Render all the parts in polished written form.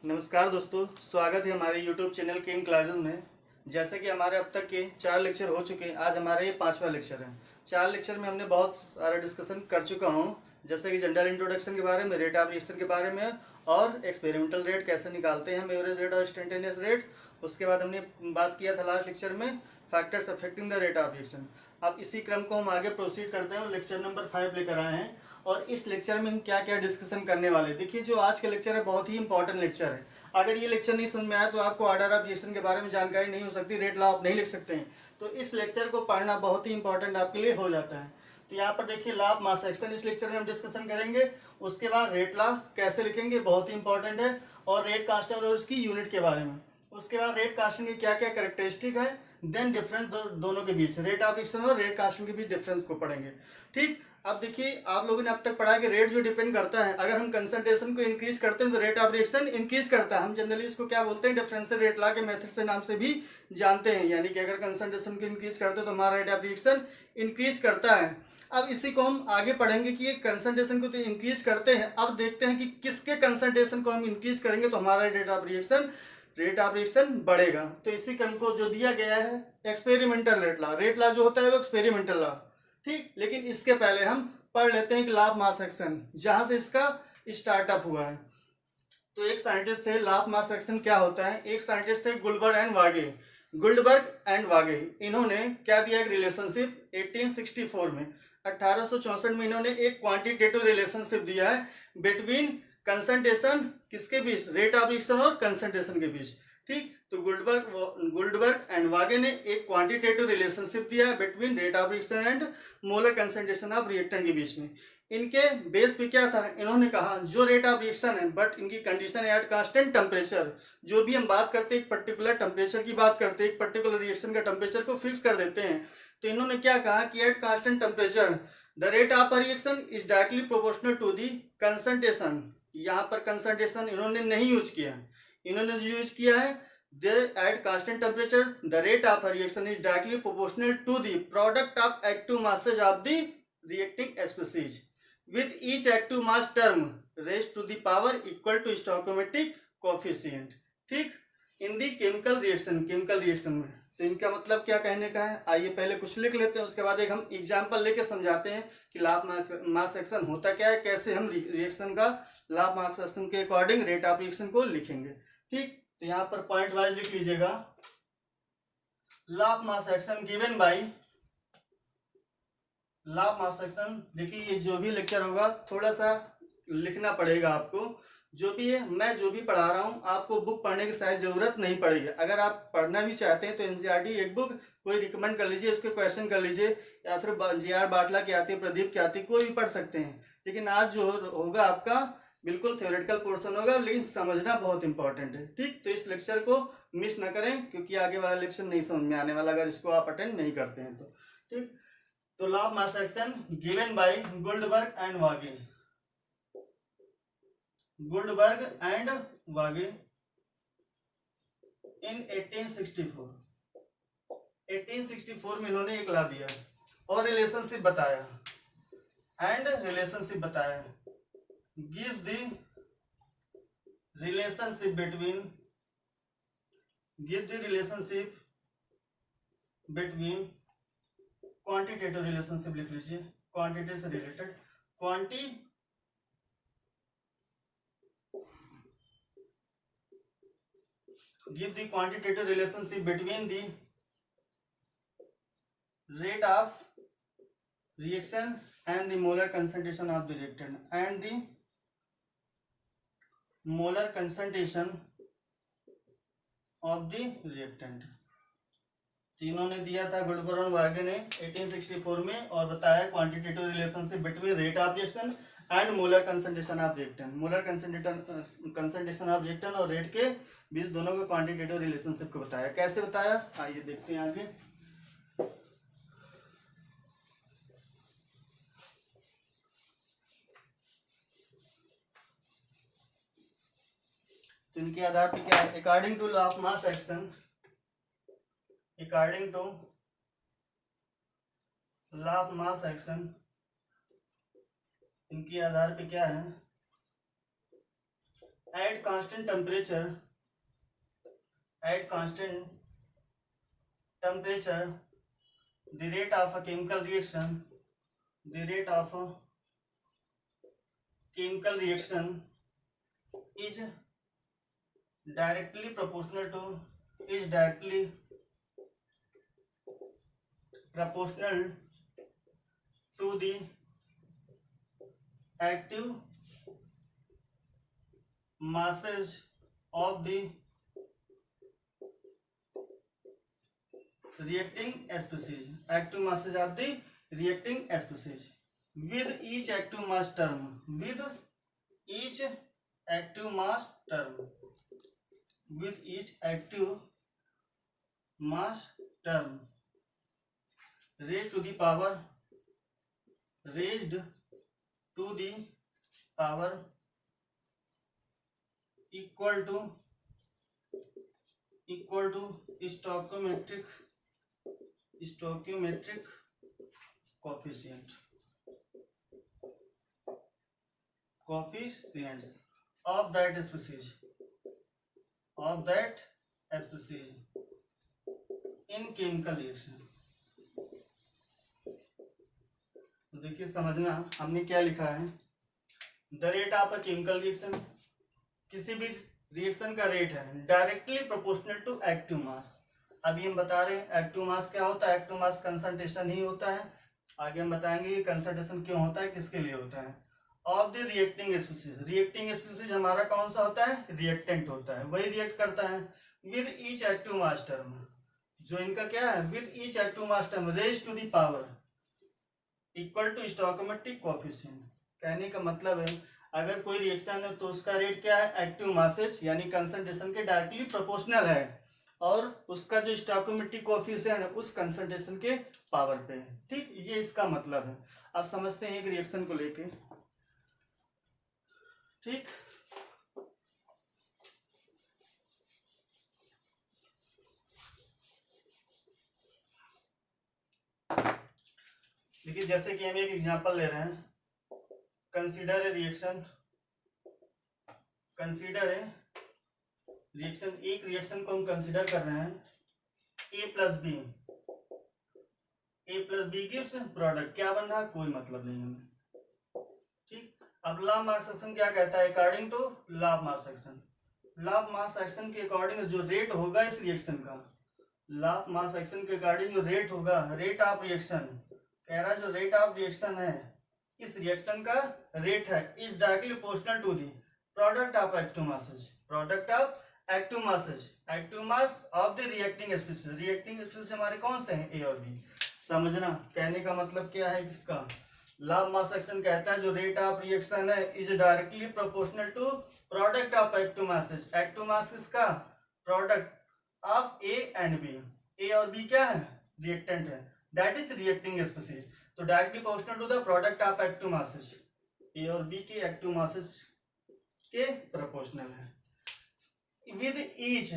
नमस्कार दोस्तों, स्वागत है हमारे YouTube चैनल केम क्लासेस में। जैसे कि हमारे अब तक के 4 लेक्चर हो चुके हैं, आज हमारा ये 5वां लेक्चर है। 4 लेक्चर में हमने बहुत सारा डिस्कशन कर चुका हूँ, जैसे कि जनरल इंट्रोडक्शन के बारे में, रेट ऑफ रिएक्शन के बारे में, और एक्सपेरिमेंटल रेट कैसे निकालते हैं हम, एवरेज रेट और इंस्टेंटेनियस रेट। उसके बाद हमने बात किया था लास्ट लेक्चर में factors affecting the rate of reaction. अब इसी क्रम को हम आगे प्रोसीड करते हैं, लेक्चर नंबर 5 लेकर आए हैं। और इस लेक्चर में हम क्या क्या डिस्कशन करने वाले हैं, देखिए जो आज का लेक्चर है बहुत ही इंपॉर्टेंट लेक्चर है। अगर ये लेक्चर नहीं समझ में आया तो आपको ऑर्डर ऑफ रिएक्शन के बारे में जानकारी नहीं हो सकती, रेट लॉ आप नहीं लिख सकते हैं। तो इस लेक्चर को पढ़ना बहुत ही इंपॉर्टेंट आपके लिए हो जाता है। तो यहाँ पर देखिए लॉ ऑफ मास एक्शन इस लेक्चर में हम डिस्कशन करेंगे। उसके बाद रेट लॉ कैसे लिखेंगे, बहुत ही इंपॉर्टेंट है, और रेट कांस्टेंट और उसकी यूनिट के बारे में। उसके बाद रेट कांस्टेंट की क्या क्या कैरेक्टरिस्टिक है, देन डिफरेंस दोनों के बीच, रेट ऑफ रिएक्शन और रेट कांस्टेंट के बीच डिफरेंस को पढ़ेंगे। ठीक, अब देखिए आप लोगों ने अब तक पढ़ा कि रेट जो डिपेंड करता है, अगर हम कंसंट्रेशन को इंक्रीज करते हैं तो रेट ऑफ रिएक्शन इंक्रीज करता है। हम जनरली इसको क्या बोलते हैं, डिफरेंशियल रेट लॉ के मेथड से नाम से भी जानते हैं। यानी कि अगर कंसंट्रेशन को इंक्रीज करते हैं तो हमारा रेट ऑफ रिएक्शन इंक्रीज करता है। अब इसी को हम आगे पढ़ेंगे कि कंसंट्रेशन को तो इंक्रीज करते हैं, अब देखते हैं कि किसके कंसंट्रेशन को हम इंक्रीज करेंगे तो हमारा रेट ऑफ रिएक्शन बढ़ेगा। तो इसी क्रम को जो दिया गया है एक्सपेरिमेंटल रेट लॉ जो होता है वो एक्सपेरिमेंटल लॉ। ठीक, लेकिन इसके पहले हम पढ़ लेते हैं कि लॉ ऑफ मास एक्शन, जहां से इसका स्टार्टअप हुआ है। तो एक साइंटिस्ट थे, लॉ ऑफ मास एक्शन क्या होता है, एक साइंटिस्ट थे गुल्डबर्ग एंड वागे। इन्होंने क्या दिया, एक रिलेशनशिप 1864 में, 1864 में इन्होंने एक क्वांटिटेटिव रिलेशनशिप दिया है बिटवीन कंसंट्रेशन किसके बीच, रेट ऑफ रिएक्शन और कंसंट्रेशन के बीच। ठीक, तो गुल्डबर्ग एंड वागे ने एक क्वांटिटेटिव रिलेशनशिप दिया है between rate of reaction and molar concentration of reactant के बीच में। इनके बेस पे क्या था, इन्होंने कहा जो रेट ऑफ रिएक्शन है बट इनकी कंडीशन एट कांस्टेंट टेम्परेचर, जो भी हम बात करते हैं एक पर्टिकुलर टेम्परेचर की बात करते हैं, एक पर्टिकुलर रिएक्शन का टेम्परेचर को फिक्स कर देते हैं। तो इन्होंने क्या कहा कि at constant temperature the rate of reaction is directly proportional to the concentration. यहाँ पर कंसंट्रेशन इन्होंने नहीं यूज किया, इन्होंने जो यूज किया है at constant temperature the rate of reaction is directly proportional to the product of active masses of the reacting species with each active mass term raised to the power equal to stoichiometric coefficient। ठीक, इन the chemical reaction में। तो इनका मतलब क्या कहने का है, आइए पहले कुछ लिख लेते हैं, उसके बाद एक हम एग्जाम्पल लेके समझाते हैं कि लॉ ऑफ मास एक्शन होता क्या है, कैसे हम रिएक्शन का लॉ ऑफ मास एक्शन के अकॉर्डिंग रेट ऑफ रिएक्शन को लिखेंगे। ठीक, तो यहां पर पॉइंट वाइज लिख लीजिएगा, law of mass action given by law of mass action. देखिए ये जो भी लेक्चर होगा थोड़ा सा लिखना पड़ेगा आपको, जो भी है मैं जो भी पढ़ा रहा हूँ आपको बुक पढ़ने की शायद जरूरत नहीं पड़ेगी। अगर आप पढ़ना भी चाहते हैं तो एनसीईआरटी एक बुक कोई रिकमेंड कर लीजिए, उसके क्वेश्चन कर लीजिए, या फिर जीआर बाटला की आती है, प्रदीप की आती है, कोई भी पढ़ सकते हैं। लेकिन आज जो होगा आपका बिल्कुल थ्योरेटिकल पोर्शन होगा, लेकिन समझना बहुत इंपॉर्टेंट है। ठीक, तो इस लेक्चर को मिस ना करें क्योंकि आगे वाला लेक्चर नहीं समझ में आने वाला अगर इसको आप अटेंड नहीं करते हैं तो। ठीक, तो law of mass action given by Guldberg and Waage in 1864 में इन्होंने एक लॉ दिया और रिलेशनशिप बताया gives the relationship between quantitative relationship लिख लीजिए, क्वांटिटी से related give the quantitative relationship between the rate of reaction and the molar concentration of the reactant and the molar concentration of the reactant। तीनों ने दिया था गुल्डबर्ग और वागे ने 1864 में, और बताया quantitative relationship between rate of reaction and molar concentration of reactant. Molar concentration of reactant और रेट के बीच दोनों के क्वांटिटेटिव रिलेशनशिप को बताया। कैसे बताया, आइए देखते हैं आगे। तो इनके आधार पर क्या है, according to law of mass action, according to law of mass action इनके आधार पे क्या है, eight constant temperature, the rate of a chemical reaction, is directly proportional to the active masses of the reacting species. Active masses of the reacting species. With each active mass term, raised to the power equal to stoichiometric coefficients of that species in chemical reaction. तो देखिए समझना हमने क्या लिखा है, the rate of a chemical reaction, किसी भी reaction का रेट है directly proportional to active mass. अभी हम बता रहे हैं एक्टिव मास क्या होता है, एक्टिव मास कंसंट्रेशन ही होता है। आगे हम बताएंगे कंसंट्रेशन क्यों होता है, किसके लिए होता है। Of the reacting species, reacting species हमारा कौन सा होता है, रिएक्टेंट होता है, वही रिएक्ट करता है with each active mass term, जो इनका क्या है with each active mass term raise to the power equal to stoichiometric coefficient. कहने का मतलब है अगर कोई रिएक्शन है तो उसका रेट क्या है, एक्टिव मासेस यानी कंसंट्रेशन के डायरेक्टली प्रोपोर्शनल है, और उसका जो स्टोइकोमेट्रिक कोएफिशिएंट है उस कंसंट्रेशन के पावर पे है। ठीक, ये इसका मतलब है। अब समझते हैं एक रिएक्शन को लेके। ठीक, देखिए जैसे कि हम एक एग्जांपल ले रहे हैं, कंसीडर ए रिएक्शन, एक रिएक्शन को हम कंसीडर कर रहे हैं ए प्लस बी गिव्स प्रोडक्ट। क्या बन रहा है, कोई मतलब नहीं हमें। ठीक, अब लॉ ऑफ मास एक्शन क्या कहता है, according to law of mass action, law of mass action के अकॉर्डिंग जो रेट होगा इस रिएक्शन का, लॉ ऑफ मास एक्शन के अकॉर्डिंग जो रेट होगा, रेट ऑफ रिएक्शन कह रहा है, जो रेट ऑफ रिएक्शन है इस रिएक्शन का रेट है is directly proportional to the product of active mass of the reacting species. Reacting species हमारे कौन से हैं, ए और बी। समझना, कहने का मतलब क्या है इसका, लॉ ऑफ मास एक्शन कहता है जो रेट ऑफ रिएक्शन है is directly proportional to product of active masses. Active masses का product of A and B, A और बी क्या है, रिएक्टेंट है, दैट इज रिएक्टिंग स्पीसीज। तो directly proportional to the product of active masses, A और B के active masses के proportional है, with each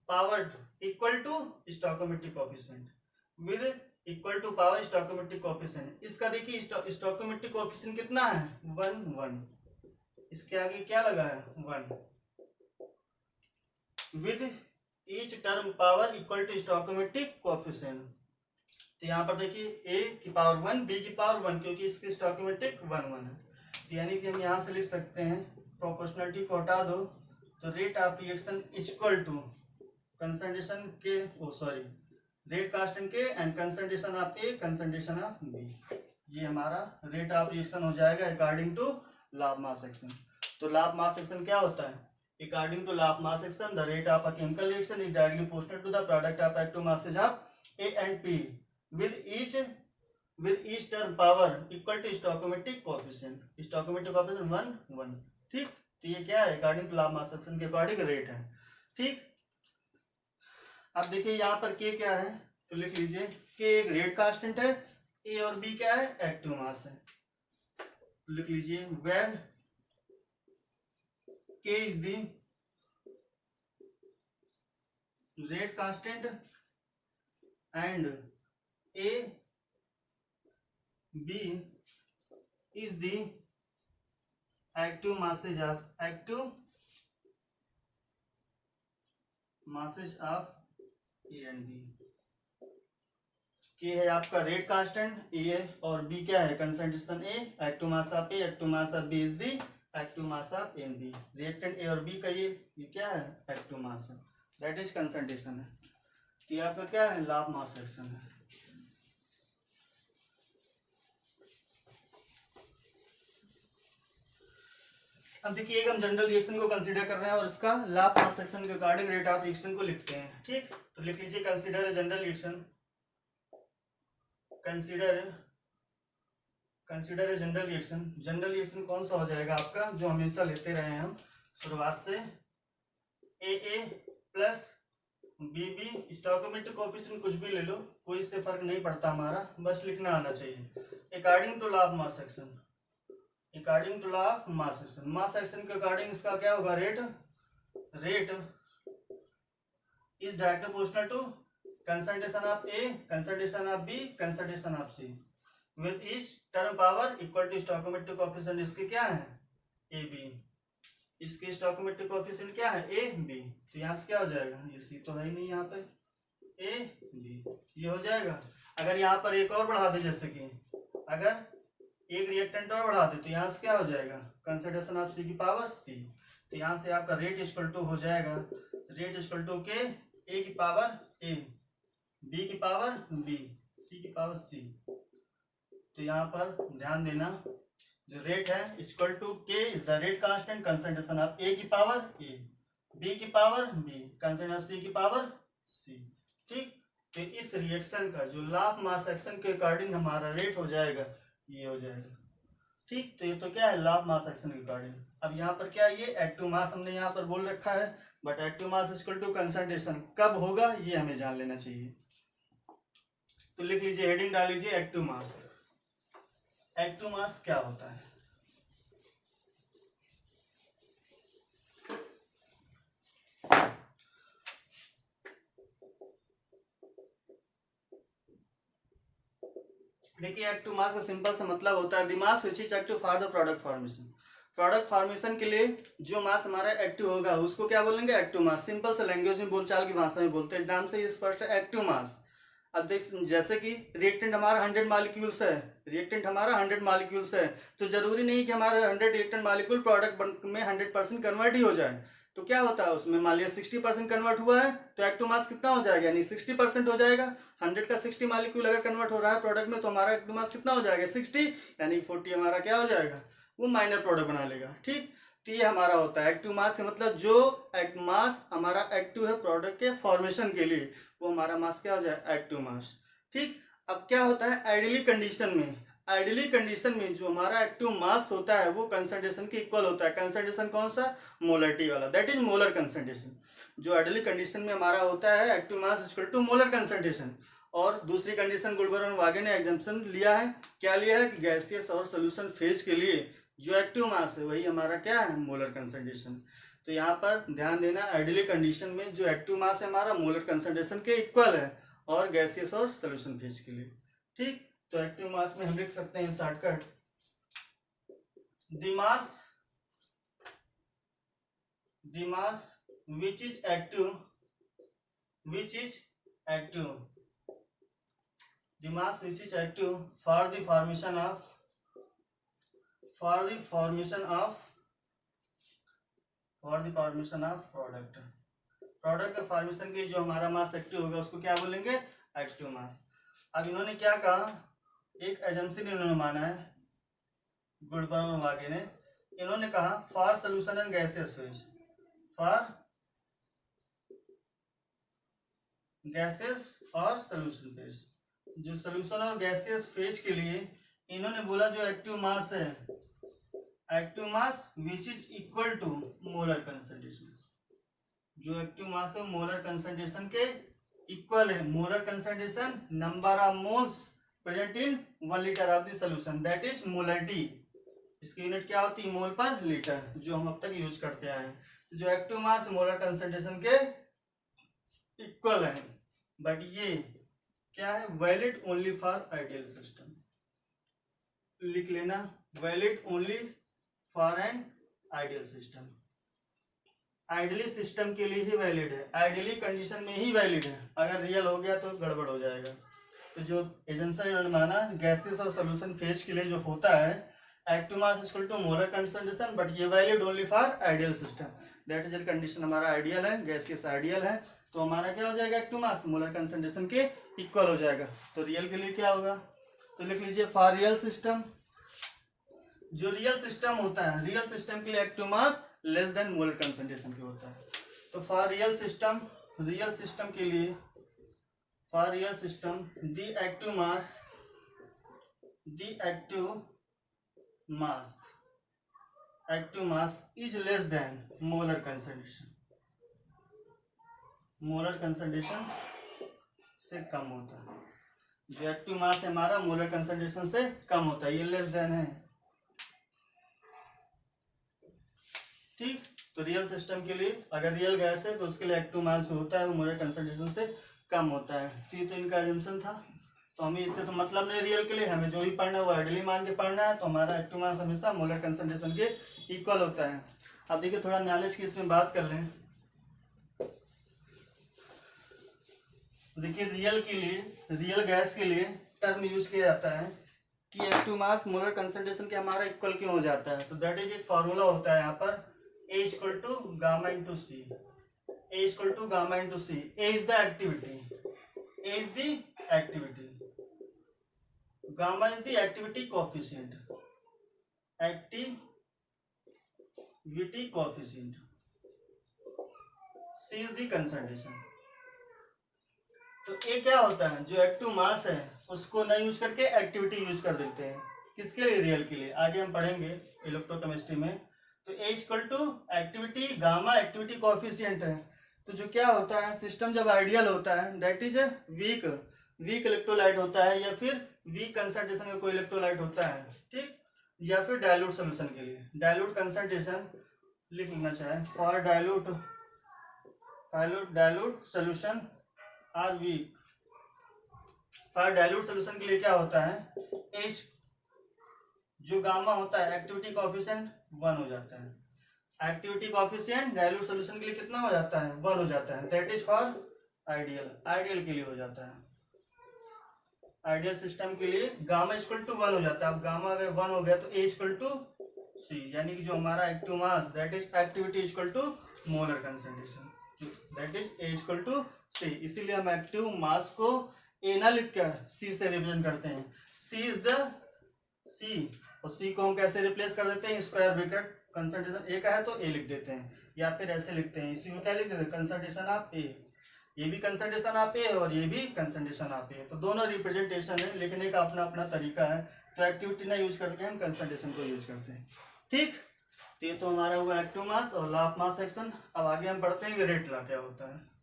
power equal to stoichiometric coefficient, with equal to power stoichiometric coefficient. इसका देखिए stoichiometric coefficient कितना है, 1, इसके आगे क्या लगा है 1, with each term power equal to stoichiometric coefficient. तो यहाँ पर देखिए a की पावर 1, b की पावर 1, क्योंकि इसकी स्टोइकोमेट्रिक 1 है। तो यानी कि हम यहाँ से लिख सकते हैं, प्रोपोर्शनलिटी को हटा दो तो rate of reaction equal to concentration के रेट कांस्टेंट के and concentration of A concentration of B, ये हमारा रेट ऑफ रिएक्शन हो जाएगा according to law of mass action. तो लॉ ऑफ मास एक्शन क्या होता है, according to law of mass action the rate of a chemical reaction is directly proportional to the product of active masses of A and P with each term power equal to stoichiometric coefficient 1, 1। ठीक, तो ये क्या है, according to law of mass action के according rate है। ठीक, अब देखिए यहाँ पर k क्या है, तो लिख लीजिए k एक रेट कांस्टेंट है, a और b क्या है, एक्टिव मास है। लिख लीजिए where k is the rate constant and A, B is the active masses of A and B. K है आपका रेट कांस्टेंट ए है, और बी क्या है concentration A, active mass of A, active mass of B is the active mass of A and B. Reactant A और B का ये क्या है एक्टिव मास है, दैट इज कंसंट्रेशन है। तो ये आपका क्या है लाभ मास सेक्शन है। अब देखिए एक हम जनरल रिएक्शन को कंसीडर कर रहे हैं और इसका लाभ मास सेक्शन के अकॉर्डिंग रेट ऑफ रिएक्शन को लिखते हैं। ठीक, तो लिख लीजिए consider general reaction, consider a general reaction. General reaction कौन सा हो जाएगा आपका, जो हमेशा लेते रहे हैं हम शुरुआत से, ए प्लस बी, स्टोइकोमेट्रिक कोएफिशिएंट कुछ भी ले लो, कोई इससे फर्क नहीं पड़ता हमारा, बस लिखना आना चाहिए। According to law of mass section, according to law of mass section, mass section के अकॉर्डिंग इसका क्या होगा rate is directly proportional to concentration of A, concentration of B, concentration of C, with each term power equal to stoichiometric coefficient इसके क्या है A B, इसके stoichiometric coefficient क्या है ए बी। तो यहाँ से क्या हो जाएगा, ये सी तो है ही नहीं, यहाँ पे ए बी ये हो जाएगा। अगर यहाँ पर एक और बढ़ा दे, जैसे कि अगर एक रिएक्टेंट और बढ़ा दे तो यहाँ से क्या हो जाएगा कंसंट्रेशन ऑफ सी की पावर सी। तो यहाँ से आपका रेट इक्वल टू हो जाएगा, रेट इक्वल टू के ए की पावर ए, बी की पावर बी, सी की पावर सी। तो यहाँ पर ध्यान देना, जो रेट है equal to k is the rate constant concentration of A की पावर ए, बी की power B, concentration of C की पावर सी। ठीक, तो इस रिएक्शन का जो लाभ मास सेक्शन के अकॉर्डिंग हमारा रेट हो जाएगा, ये हो जाएगा। ठीक, तो ये तो क्या है लाभ मास सेक्शन के अकॉर्डिंग। अब यहाँ पर क्या है, ये एक्टिव मास हमने यहाँ पर बोल रखा है, but active mass equal to concentration कब होगा ये हमें जान लेना चाहिए। तो लिख लीजिए, हेडिंग डाल लीजिए एक्टिव मास। एक्टिव मास क्या होता है, देखिए एक्टिव मास का सिंपल सा मतलब होता है the mass which is active for the product formation. Product formation के लिए जो मास हमारा एक्टिव होगा उसको क्या बोलेंगे एक्टिव मास। सिंपल सा लैंग्वेज में बोलचाल की भाषा में बोलते हैं, नाम से ही स्पष्ट है एक्टिव मास। अब देख, जैसे कि रिएक्टेंट हमारा 100 मॉलिक्यूल्स है, रिएक्टेंट हमारा 100 मॉलिक्यूल्स है, तो जरूरी नहीं कि हमारे 100 रिएक्टेंट मॉलिक्यूल प्रोडक्ट में 100% कन्वर्ट ही हो जाए। तो क्या होता है उसमें, मान लिया 60% कन्वर्ट हुआ है तो एक्टिव मास कितना हो जाएगा, यानी 60% हो जाएगा। 100 का 60 मॉलिक्यूल अगर कन्वर्ट हो रहा है प्रोडक्ट में तो हमारा एक्टिव मास कितना हो जाएगा 60, यानी 40 हमारा क्या हो जाएगा, वो माइनर प्रोडक्ट बना लेगा। ठीक, तो ये हमारा होता है एक्टिव मास का मतलब जो मास हमारा एक्टिव है प्रोडक्ट के फॉर्मेशन के लिए, वो हमारा मास क्या हो जाए एक्टिव मास। ठीक, अब क्या होता है आइडियली कंडीशन में, आइडियली कंडीशन में जो हमारा एक्टिव मास होता है वो कंसंट्रेशन के इक्वल होता है। कंसंट्रेशन कौन सा, मोलरिटी वाला, दैट इज मोलर कंसंट्रेशन। जो आइडियली कंडीशन में हमारा होता है active mass equal to molar concentration. और दूसरी कंडीशन गुलबर्ग और वागे ने एग्जाम्पशन लिया है, क्या लिया है कि गैसियस और सोल्यूशन फेज के लिए जो एक्टिव मास है वही हमारा क्या है मोलर कंसंट्रेशन। तो यहाँ पर ध्यान देना, आइडियली कंडीशन में जो एक्टिव मास है हमारा मोलर कंसंट्रेशन के इक्वल है और गैसियस और सोल्यूशन फेज के लिए। ठीक, तो एक्टिव मास में हम लिख सकते हैं shortcut the mass which is active the mass which is active for the formation of product के फॉर्मेशन के जो हमारा मास एक्टिव होगा उसको क्या बोलेंगे एक्टिव मास। अब इन्होंने क्या कहा, एक एजम्पशन इन्होंने माना है गुलबर्ग और वागे ने, इन्होंने कहा for solution and gaseous phase, for gases और सोल्यूशन फेज, जो सोल्यूशन और गैसियस फेज के लिए इन्होंने बोला जो एक्टिव मास है active mass which is equal to molar concentration, जो एक्टिव मास है मोलर कंसंट्रेशन के इक्वल है। Molar concentration number of moles present in 1 litre of the solution, that is molarity. इसकी यूनिट क्या होती है मोल पर लीटर, जो हम अब तक यूज करते आए हैं। तो जो एक्टिव मास मोलर कंसंट्रेशन के इक्वल है, बट ये क्या है valid only for ideal system. लिख लेना valid only for an ideal system. Ideally system के लिए ही वैलिड है, आइडियली कंडीशन में ही वैलिड है, अगर रियल हो गया तो गड़बड़ हो जाएगा। तो जो एजेंसन इन्होंने माना गैसेस और सोल्यूशन फेज के लिए जो होता है active mass equal to molar concentration, but ये valid only for ideal system. That is condition हमारा आइडियल है, गैसियस आइडियल है, तो हमारा क्या हो जाएगा एक्टिव मास मोलर कंसंट्रेशन के इक्वल हो जाएगा। तो रियल के लिए क्या होगा, तो लिख लीजिए फॉर रियल सिस्टम, जो रियल सिस्टम होता है रियल सिस्टम के लिए active mass less than molar concentration के होता है। तो फॉर रियल सिस्टम के लिए for real system the active mass is less than molar concentration, molar concentration से कम होता है। जो एक्टिव मास है हमारा मोलर कंसंट्रेशन से कम होता है, ये लेस देन है। ठीक, तो रियल सिस्टम के लिए अगर रियल गैस है तो उसके लिए एक्टिव मास जो होता है वो मोलर कंसंट्रेशन से कम होता है। तो इनका एजम्पशन था, तो हमें इससे तो मतलब नहीं रियल के लिए, हमें जो भी पढ़ना है वो आइडियली मान के पढ़ना है। तो हमारा एक्टिव मास हमेशा मोलर कंसंट्रेशन के इक्वल होता है। अब देखिए थोड़ा नॉलेज की इसमें बात कर लें। देखिए रियल के लिए, रियल गैस के लिए टर्म यूज किया जाता है कि एक्टिव मास मोलर कंसंट्रेशन के हमारा इक्वल क्यों हो जाता है। तो दैट इज एक फॉर्मूला होता है यहाँ पर A equal to gamma into C, A equal to gamma into C. A is the activity, A is the activity, gamma is the activity coefficient, C is the concentration. तो A क्या होता है, जो active mass है उसको न use करके activity use कर देते हैं, किसके लिए, रियल के लिए। आगे हम पढ़ेंगे इलेक्ट्रोकेमिस्ट्री में। तो a equal to activity gamma activity coefficient है। तो जो क्या होता है सिस्टम जब आइडियल होता है दैट इज वीक इलेक्ट्रोलाइट होता है, या फिर वीक कंसंट्रेशन का कोई इलेक्ट्रोलाइट होता है, ठीक, या फिर डाइल्यूट सोल्यूशन के लिए डाइल्यूट कंसंट्रेशन लिख लेना चाहे for dilute solution or weak. For dilute solution के लिए क्या होता है एच जो गामा होता है एक्टिविटी कोएफिशिएंट 1 हो जाता है। एक्टिविटी कोएफिशिएंट डाइल्यूट सोल्यूशन के लिए कितना हो जाता है, 1 हो जाता है। दैट इज फॉर आइडियल के लिए हो जाता है। आइडियल सिस्टम के लिए गामा इक्वल टू 1 हो जाता है। अब गामा अगर 1 हो गया तो ए इक्वल टू सी, यानी कि जो हमारा active mass that is activity equal to molar concentration, that is a equal to c. इसीलिए हम एक्टिव मास को ए ना लिखकर सी से रिप्रेजेंट करते हैं। सी इज द सी, और सी को हम कैसे रिप्लेस कर देते हैं, स्क्वायर ब्रैकेट कंसंट्रेशन ए का है तो ए लिख देते हैं, या फिर ऐसे लिखते हैं इसी को क्या लिख देते हैं कंसंट्रेशन ऑफ ए। ये भी कंसंट्रेशन ऑफ ए और ये भी कंसंट्रेशन ऑफ ए, तो दोनों रिप्रेजेंटेशन है, लिखने का अपना अपना तरीका है। तो एक्टिविटी ना यूज करके हम कंसंट्रेशन को यूज करते हैं। ठीक, तो ये तो हमारा हुआ एक्टिव मास और लॉ ऑफ मास सेक्शन। अब आगे हम पढ़ते हैं रेट लॉ क्या होता है।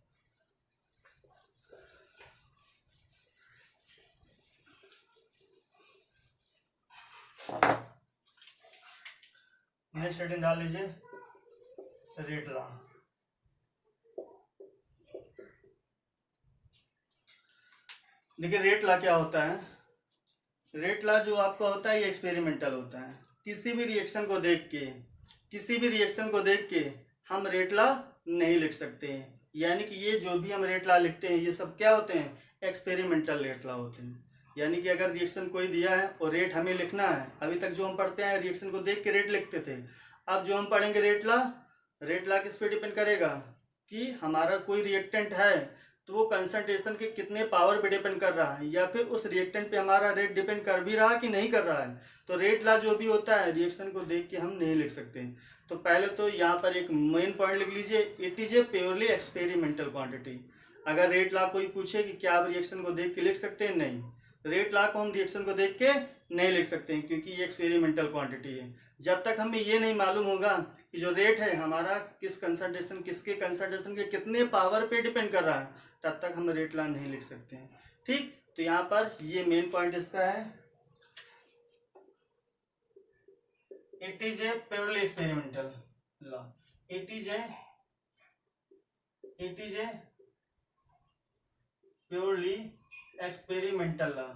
नेक्स्ट हेडिंग डाल लीजिए रेट लॉ। देखिए रेट लॉ क्या होता है। रेट लॉ जो आपका होता है ये एक्सपेरिमेंटल होता है। किसी भी रिएक्शन को देख के हम रेट लॉ नहीं लिख सकते हैं, यानी कि ये जो भी हम रेट लॉ लिखते हैं ये सब क्या होते हैं, एक्सपेरिमेंटल रेट लॉ होते हैं। यानी कि अगर रिएक्शन कोई दिया है और रेट हमें लिखना है, अभी तक जो हम पढ़ते हैं रिएक्शन को देख के रेट लिखते थे, अब जो हम पढ़ेंगे रेट लॉ किस पे डिपेंड करेगा कि हमारा कोई रिएक्टेंट है तो वो कंसंट्रेशन के कितने पावर पे डिपेंड कर रहा है, या फिर उस रिएक्टेंट पे हमारा रेट डिपेंड कर भी रहा कि नहीं कर रहा है। तो रेट लॉ जो भी होता है रिएक्शन को देख के हम नहीं लिख सकते। तो पहले तो यहाँ पर एक मेन पॉइंट लिख लीजिए, it is a purely experimental quantity. अगर रेट लॉ कोई पूछे कि क्या आप रिएक्शन को देख के लिख सकते हैं, नहीं, रेट लॉ को हम रिएक्शन को देख के नहीं लिख सकते हैं क्योंकि ये एक्सपेरिमेंटल क्वांटिटी है। जब तक हमें ये नहीं मालूम होगा कि जो रेट है हमारा किसके कंसंट्रेशन के कितने पावर पे डिपेंड कर रहा है, तब तक हम रेट लॉ नहीं लिख सकते हैं। ठीक, तो यहाँ पर ये मेन पॉइंट इसका है, it is a purely experimental law, it is a purely experimental law.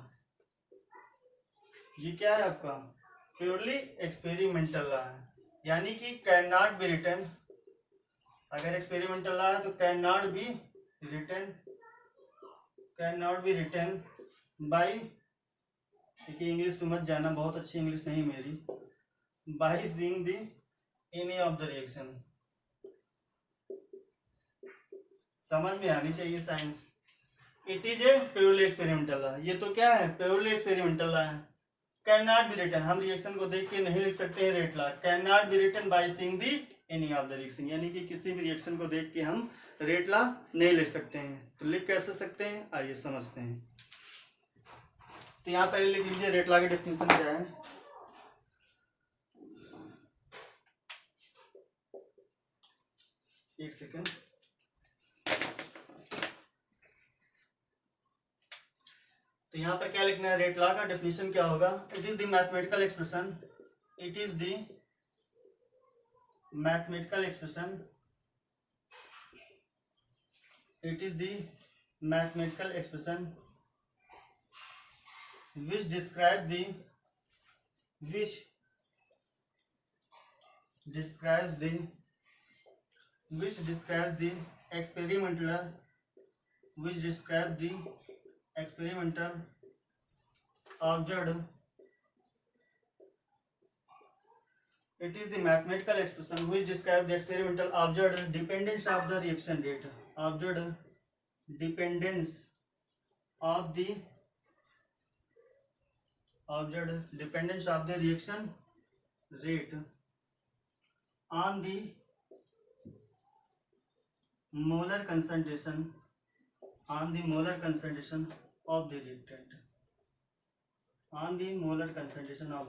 ये क्या है आपका प्योरली एक्सपेरिमेंटल लॉ है, यानी कि कैन नॉट बी रिटन, अगर एक्सपेरिमेंटल लॉ है तो can not be written by, देखिए इंग्लिश में मत जाना, बहुत अच्छी इंग्लिश नहीं मेरी, by seeing the any of the reaction, समझ में आनी चाहिए science. It is a purely experimental law, ये तो क्या है, प्योरली एक्सपेरिमेंटल लॉ है। कैन नॉट बी रिटन, हम रिएक्शन को देख के नहीं लिख सकते हैं rate law, can not be written by seeing the any of the reaction, यानी कि किसी भी रिएक्शन को देख के हम रेट लॉ नहीं लिख सकते हैं। तो लिख कैसे सकते हैं, आइए समझते हैं। तो यहाँ पहले लिख लीजिए रेट लॉ की डेफिनेशन क्या है। एक सेकेंड, तो यहाँ पर क्या लिखना है, रेट लॉ का डेफिनेशन क्या होगा, it is the mathematical expression, it is the mathematical expression, it is the mathematical expression which describe the experimental observed, it is the mathematical expression which describe the experimental observed dependence of the reaction rate, observed dependence of the reaction rate on the molar concentration of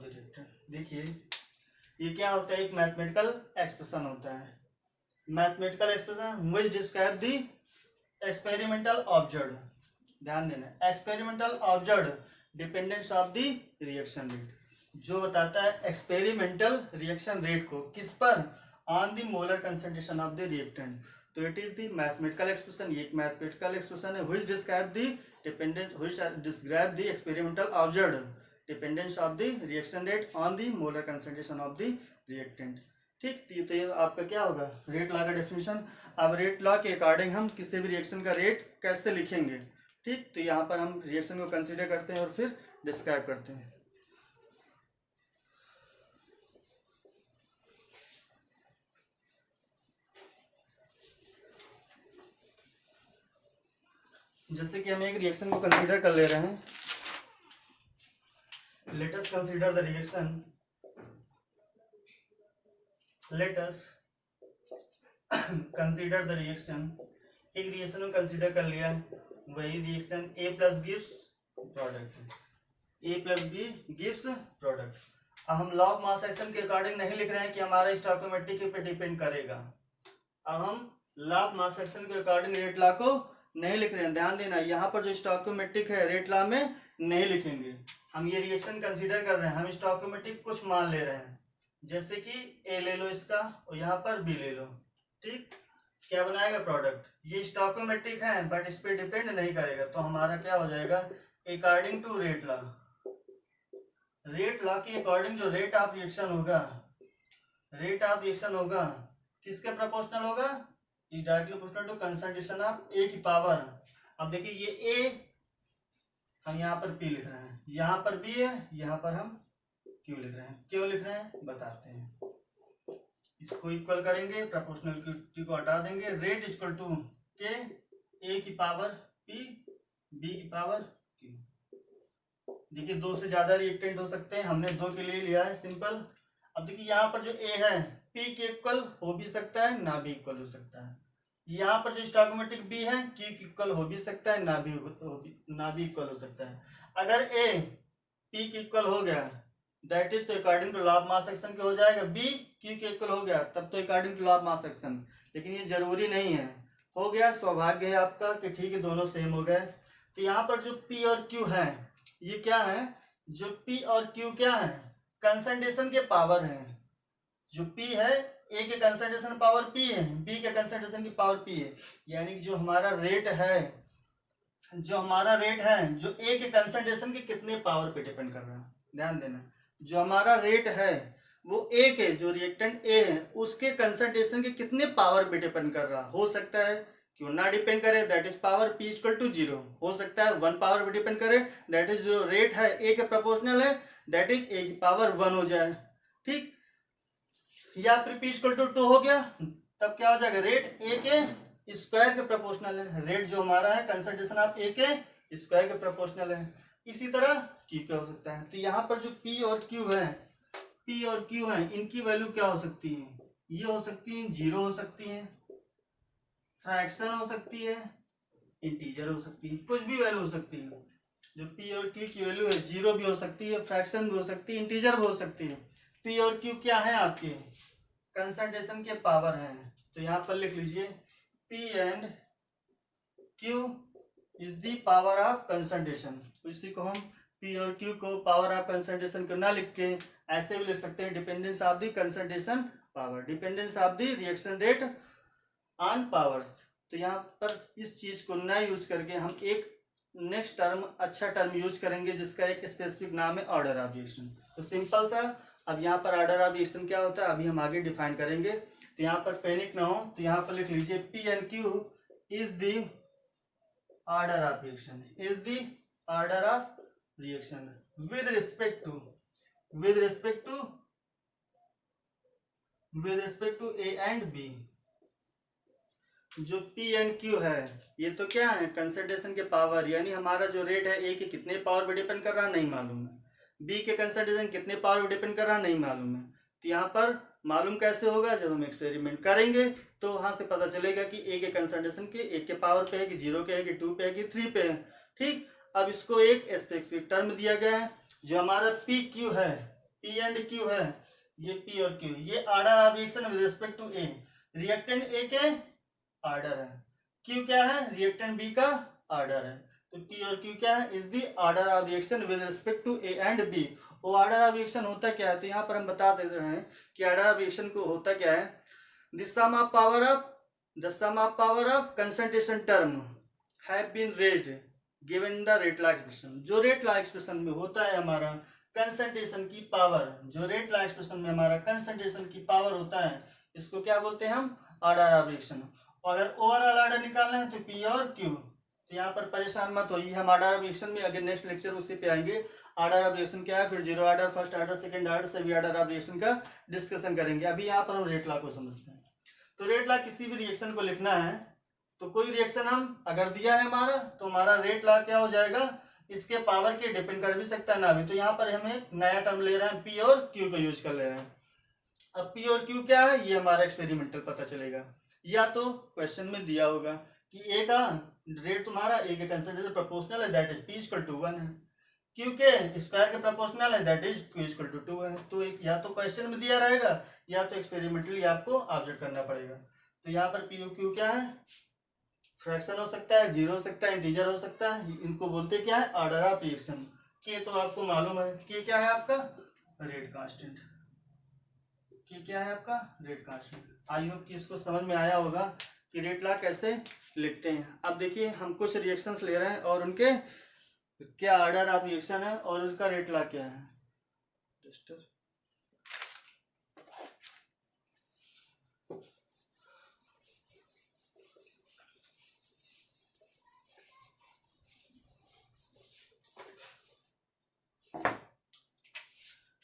the reactant, देखिए ये क्या होता है, एक mathematical expression होता है, mathematical expression which describe the experimental observe, ध्यान देना, experimental observe dependence of the reaction rate, जो बताता है एक्सपेरिमेंटल रिएक्शन रेट को किस पर, on the molar concentration of the reactant. तो it is the mathematical expression, ये एक मैथमेटिकल एक्सप्रेशन है which describe the experimental observe dependence of the reaction rate on the molar concentration of the reactant. ठीक, तो ये आपका क्या होगा, रेट लॉ का डेफिनेशन। अब रेट लॉ के अकॉर्डिंग हम किसी भी रिएक्शन का रेट कैसे लिखेंगे। ठीक, तो यहाँ पर हम रिएक्शन को कंसीडर करते हैं और फिर डिस्क्राइब करते हैं। जैसे कि हम एक रिएक्शन को कंसीडर कर ले रहे हैं, let us consider the reaction, let us consider the reaction, एक रिएक्शन को कंसीडर कर लिया, वही reaction A plus gives product, A plus B gives product. अब हम लॉ ऑफ मास एक्शन के अकॉर्डिंग नहीं लिख रहे हैं कि हमारा स्टोइकोमेट्रिक पे डिपेंड करेगा, अब हम लॉ ऑफ मास एक्शन के अकॉर्डिंग रेट लॉ को नहीं लिख रहे हैं। ध्यान देना, यहाँ पर जो स्टोइकोमेट्रिक है रेट लॉ में नहीं लिखेंगे, हम ये रिएक्शन कंसीडर कर रहे हैं, हम स्टोइकोमेट्रिक कुछ मान ले रहे हैं, जैसे कि A ले लो इसका और यहाँ पर B ले लो। ठीक, क्या बनाएगा प्रोडक्ट, ये स्टोइकोमेट्रिक है बट इस पे डिपेंड नहीं करेगा, तो हमारा क्या हो जाएगा, according to rate law, rate law के अकॉर्डिंग जो रेट ऑफ रिएक्शन होगा किसके प्रोपोर्शनल होगा, is directly proportional to concentration of A की पावर। अब देखिए ये A हम यहाँ पर P लिख रहे हैं, यहाँ पर B है, यहाँ पर हम Q लिख रहे हैं, क्यों लिख रहे हैं बताते हैं। इसको इक्वल करेंगे, प्रोपोर्शनलिटी को हटा देंगे, रेट इक्वल टू के A की पावर P B की पावर Q। देखिए दो से ज्यादा रिएक्टेंट हो सकते हैं, हमने दो के लिए लिया है सिंपल। अब देखिए यहाँ पर जो A है P के इक्वल हो भी सकता है, ना भी इक्वल हो सकता है। यहाँ पर जो स्टोइकोमेट्रिक B है Q के इक्वल हो भी सकता है, ना भी इक्वल हो सकता है। अगर A P के इक्वल हो गया दैट इज तो according to law of mass action के हो जाएगा, B Q के इक्वल हो गया तब तो according to law of mass action, लेकिन ये जरूरी नहीं है। हो गया, सौभाग्य है आपका कि ठीक है दोनों सेम हो गए। तो यहाँ पर जो P और Q है ये क्या है, जो P और Q क्या है, कंसंट्रेशन के पावर है। जो P है A के कंसंट्रेशन पावर P है, B के कंसंट्रेशन की पावर P है, यानी कि जो हमारा रेट है जो A के कंसंट्रेशन की कितने पावर पे डिपेंड कर रहा है। ध्यान देना, जो हमारा रेट है वो ए के, जो रिएक्टेंट ए है उसके कंसंट्रेशन के कितने पावर पे डिपेंड कर रहा, हो सकता है क्यों ना डिपेंड करे, that is power P equal to 0, हो सकता है 1 पावर पे डिपेंड करे, दैट इज जो रेट है ए के प्रोपोर्शनल है, दैट इज ए की पावर 1 हो जाए, ठीक। या फिर पी इक्वल टू 2 हो गया, तब क्या हो जाएगा, रेट ए के स्क्वायर के प्रोपोर्शनल है, रेट जो हमारा है कंसंट्रेशन ऑफ ए के स्क्वायर के प्रोपोर्शनल है। इसी तरह क्यू क्या हो सकता है, तो यहाँ पर जो पी और क्यू है, पी और क्यू है, इनकी वैल्यू क्या हो सकती है, ये हो सकती है 0 हो सकती है, फ्रैक्शन हो सकती है, इंटीजर हो सकती है, कुछ भी वैल्यू हो सकती है। जो पी और क्यू की वैल्यू है 0 भी हो सकती है, फ्रैक्शन भी हो सकती है, इंटीजर भी हो सकती है। पी और क्यू क्या है आपके कंसंट्रेशन के पावर हैं, तो यहाँ पर लिख लीजिए P and Q is the power of concentration. इसी को हम पी और क्यू को पावर ऑफ कंसंट्रेशन को ना लिख के ऐसे भी लिख सकते हैं, dependence of the concentration power, dependence of the reaction rate on powers. तो यहाँ पर इस चीज को ना यूज करके हम एक नेक्स्ट टर्म, अच्छा टर्म यूज करेंगे जिसका एक स्पेसिफिक नाम है ऑर्डर ऑफ रिएक्शन। तो सिंपल सा, अब यहाँ पर ऑर्डर ऑफ रिएक्शन क्या होता है अभी हम आगे डिफाइन करेंगे। तो यहाँ पर पैनिक ना हो, तो यहाँ पर लिख लीजिए P and Q is the order of reaction, is the order of reaction with respect to, with respect to, with respect to A and B. जो P एंड Q है ये तो क्या है कंसंट्रेशन के पावर, यानी हमारा जो रेट है A के कितने पावर पे डिपेंड कर रहा नहीं मालूम है, B के कंसंट्रेशन कितने पावर पे डिपेंड कर रहा नहीं मालूम है। तो यहाँ पर मालूम कैसे होगा, जब हम एक्सपेरिमेंट करेंगे तो वहां से पता चलेगा कि A के कंसंट्रेशन के 1 के पावर पे है कि 0 के है कि 2 पे है कि 3 पे है, ठीक। अब इसको एक स्पेसिफिक टर्म दिया गया है, जो हमारा पी क्यू है, पी एंड क्यू है, ये पी और क्यू, ये order of reaction with respect to A, reactant A के ऑर्डर है, क्यू क्या है रिएक्टेंट बी का ऑर्डर है। तो पी और क्यू क्या है, is the order of reaction with respect to A and B. वो ऑर्डर ऑफ रिएक्शन होता क्या है, तो यहाँ पर हम बता देते हैं कि ऑर्डर ऑफ रिएक्शन को होता क्या है, the sum of power of concentration term have been raised given in the rate law expression. जो रेट लॉ एक्सप्रेशन में होता है हमारा कंसंट्रेशन की पावर, जो रेट लॉ एक्सप्रेशन में हमारा कंसंट्रेशन की पावर होता है, इसको क्या बोलते हैं हम, ऑर्डर ऑफ रिएक्शन। अगर ओवरऑल ऑर्डर निकालना है तो पी और क्यू। तो यहाँ पर परेशान मत होइए, हम ऑर्डर ऑफ रिएक्शन में अगर नेक्स्ट लेक्चर उसी पे आएंगे, ऑर्डर ऑफ रिएक्शन क्या है, फिर zero order, first order, second order, सभी ऑर्डर ऑफ रिएक्शन का डिस्कशन करेंगे। अभी यहाँ पर हम रेट लॉ को समझते हैं। तो रेट लॉ किसी भी रिएक्शन को लिखना है तो कोई रिएक्शन हम अगर दिया है हमारा, तो हमारा रेट लॉ क्या हो जाएगा, इसके पावर के डिपेंड कर भी सकता है ना भी। तो यहाँ पर हम एक नया टर्म ले रहे हैं, पी और क्यू को यूज कर ले रहे हैं। अब पी और क्यू क्या है ये हमारा एक्सपेरिमेंटल पता चलेगा, या तो क्वेश्चन में दिया होगा कि ए का रेट तुम्हारा ए के कंसंट्रेशन प्रोपोर्शनल है, that is P equal to 1 है, क्यू के स्क्वायर के प्रोपोर्शनल है, that is Q equal to 2 है। तो या तो क्वेश्चन में दिया रहेगा या तो एक्सपेरिमेंटली आपको ऑब्जर्व करना पड़ेगा। तो यहाँ पर पी और क्यू क्या है, फ्रैक्शन हो सकता है, जीरो हो सकता है, इंटीजर हो सकता है, इनको बोलते क्या है, ऑर्डर ऑफ रिएक्शन। के तो आपको मालूम है कि क्या है आपका रेट कांस्टेंट, कि क्या है आपका रेट कांस्टेंट। आई होप कि इसको समझ में आया होगा कि रेट लॉ कैसे लिखते हैं। अब देखिए हम कुछ रिएक्शंस ले रहे हैं और उनके क्या ऑर्डर ऑफ रिएक्शन है और उसका रेट लॉ क्या है। टेस्टर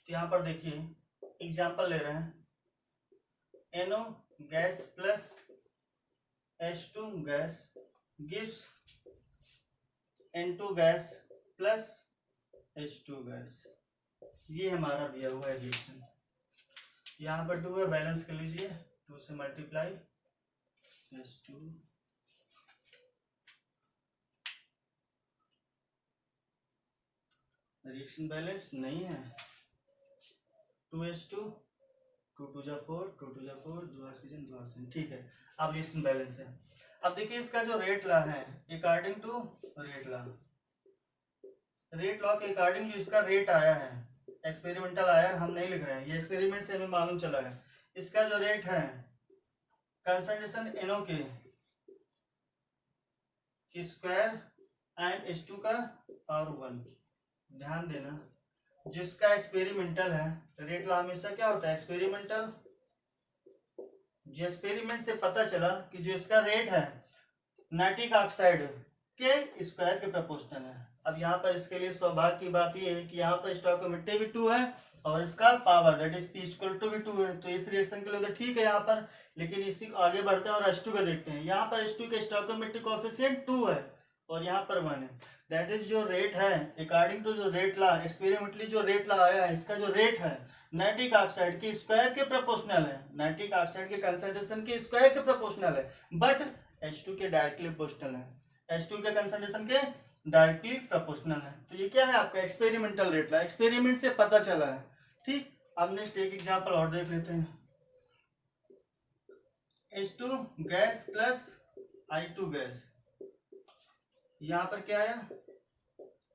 यहाँ पर देखिए एग्जाम्पल ले रहे हैं, NO gas plus H2 gas gives N2 gas plus H2 gas, ये हमारा दिया हुआ है रिएक्शन। यहाँ पर 2 है, बैलेंस कर लीजिए, 2 से मल्टीप्लाई H2 रिएक्शन बैलेंस नहीं है, 2H2 2 2 जा 4, 2 2 जा 4, 2 ऑक्सीजन 2 ऑक्सीजन, ठीक है। अब रिएक्शन बैलेंस है। अब देखिए इसका जो रेट लॉ है according to rate law, rate law के अकॉर्डिंग जो इसका रेट आया है, एक्सपेरिमेंटल आया है, हम नहीं लिख रहे हैं, ये एक्सपेरिमेंट से हमें मालूम चला है। इसका जो रेट है कंसंट्रेशन NO के स्क्वायर एंड H2 का पावर 1, ध्यान देना जिसका एक्सपेरिमेंटल है रेट लॉ हमेशा क्या होता है एक्सपेरिमेंटल। जो एक्सपेरिमेंट से पता चला कि जो इसका रेट है नाइट्रिक ऑक्साइड के स्क्वायर के प्रोपोर्शनल है। अब यहाँ पर इसके लिए सौभाग्य की बात यह है कि यहाँ पर स्टोइकोमेट्री भी 2 है और इसका पावर दैट इज P = भी 2 है। तो इस रिएक्शन के लिए तो ठीक है यहाँ पर, लेकिन इसी को आगे बढ़ते हैं और H2 का देखते हैं। यहाँ पर H2 के स्टोइकोमेट्री कोएफिशिएंट 2 है और यहाँ पर 1 है। दैट इज जो रेट है अकॉर्डिंग टू जो रेट ला एक्सपेरिमेंटली जो रेट ला आया है, इसका जो रेट है नाइट्रिक ऑक्साइड के स्क्वायर के प्रोपोर्शनल है। नाइट्रिक ऑक्साइड के कंसंट्रेशन के स्क्वायर के प्रोपोर्शनल है, बट H2 के डायरेक्टली प्रोपोर्शनल है। H2 के कंसंट्रेशन के डायरेक्टली प्रोपोर्शनल है। तो ये क्या है आपका एक्सपेरिमेंटल रेट ला, एक्सपेरिमेंट से पता चला है। ठीक, अब नेक्स्ट एक एग्जांपल और देख लेते हैं। H2 gas plus I2 gas, यहाँ पर क्या है।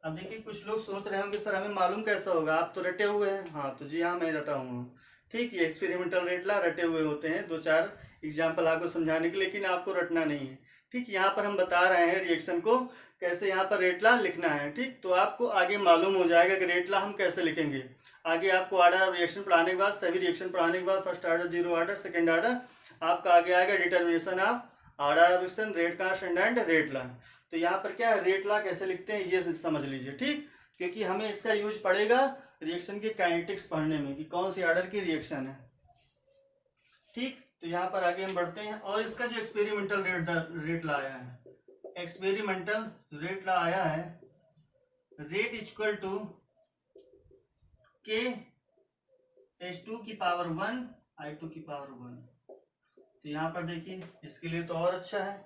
अब देखिए कुछ लोग सोच रहे होंगे सर हमें मालूम कैसा होगा, आप तो रटे हुए हैं। हाँ तो जी हाँ मैं रटा हूँ। ठीक, ये एक्सपेरिमेंटल रेट ला रटे हुए होते हैं, 2-4 एग्जाम्पल आपको समझाने के लिए, लेकिन आपको रटना नहीं है। ठीक, यहाँ पर हम बता रहे हैं रिएक्शन को कैसे यहाँ पर रेट ला लिखना है। ठीक, तो आपको आगे मालूम हो जाएगा कि रेट ला हम कैसे लिखेंगे। आगे आपको ऑर्डर ऑफ रिएक्शन पढ़ाने के बाद, सभी रिएक्शन पढ़ाने के बाद, first order, zero order, second order, आपका आगे आएगा determination of order of reaction, rate constant and rate law. तो यहाँ पर क्या है रेट ला कैसे लिखते हैं ये समझ लीजिए। ठीक, क्योंकि हमें इसका यूज पड़ेगा रिएक्शन की काइनेटिक्स पढ़ने में कि कौन सी ऑर्डर की रिएक्शन है। ठीक, तो यहाँ पर आगे हम बढ़ते हैं और इसका जो एक्सपेरिमेंटल रेट ला आया है, एक्सपेरिमेंटल रेट ला आया है रेट इक्वल टू के H2 की पावर 1 I2 की पावर 1। तो यहाँ पर देखिए इसके लिए तो और अच्छा है,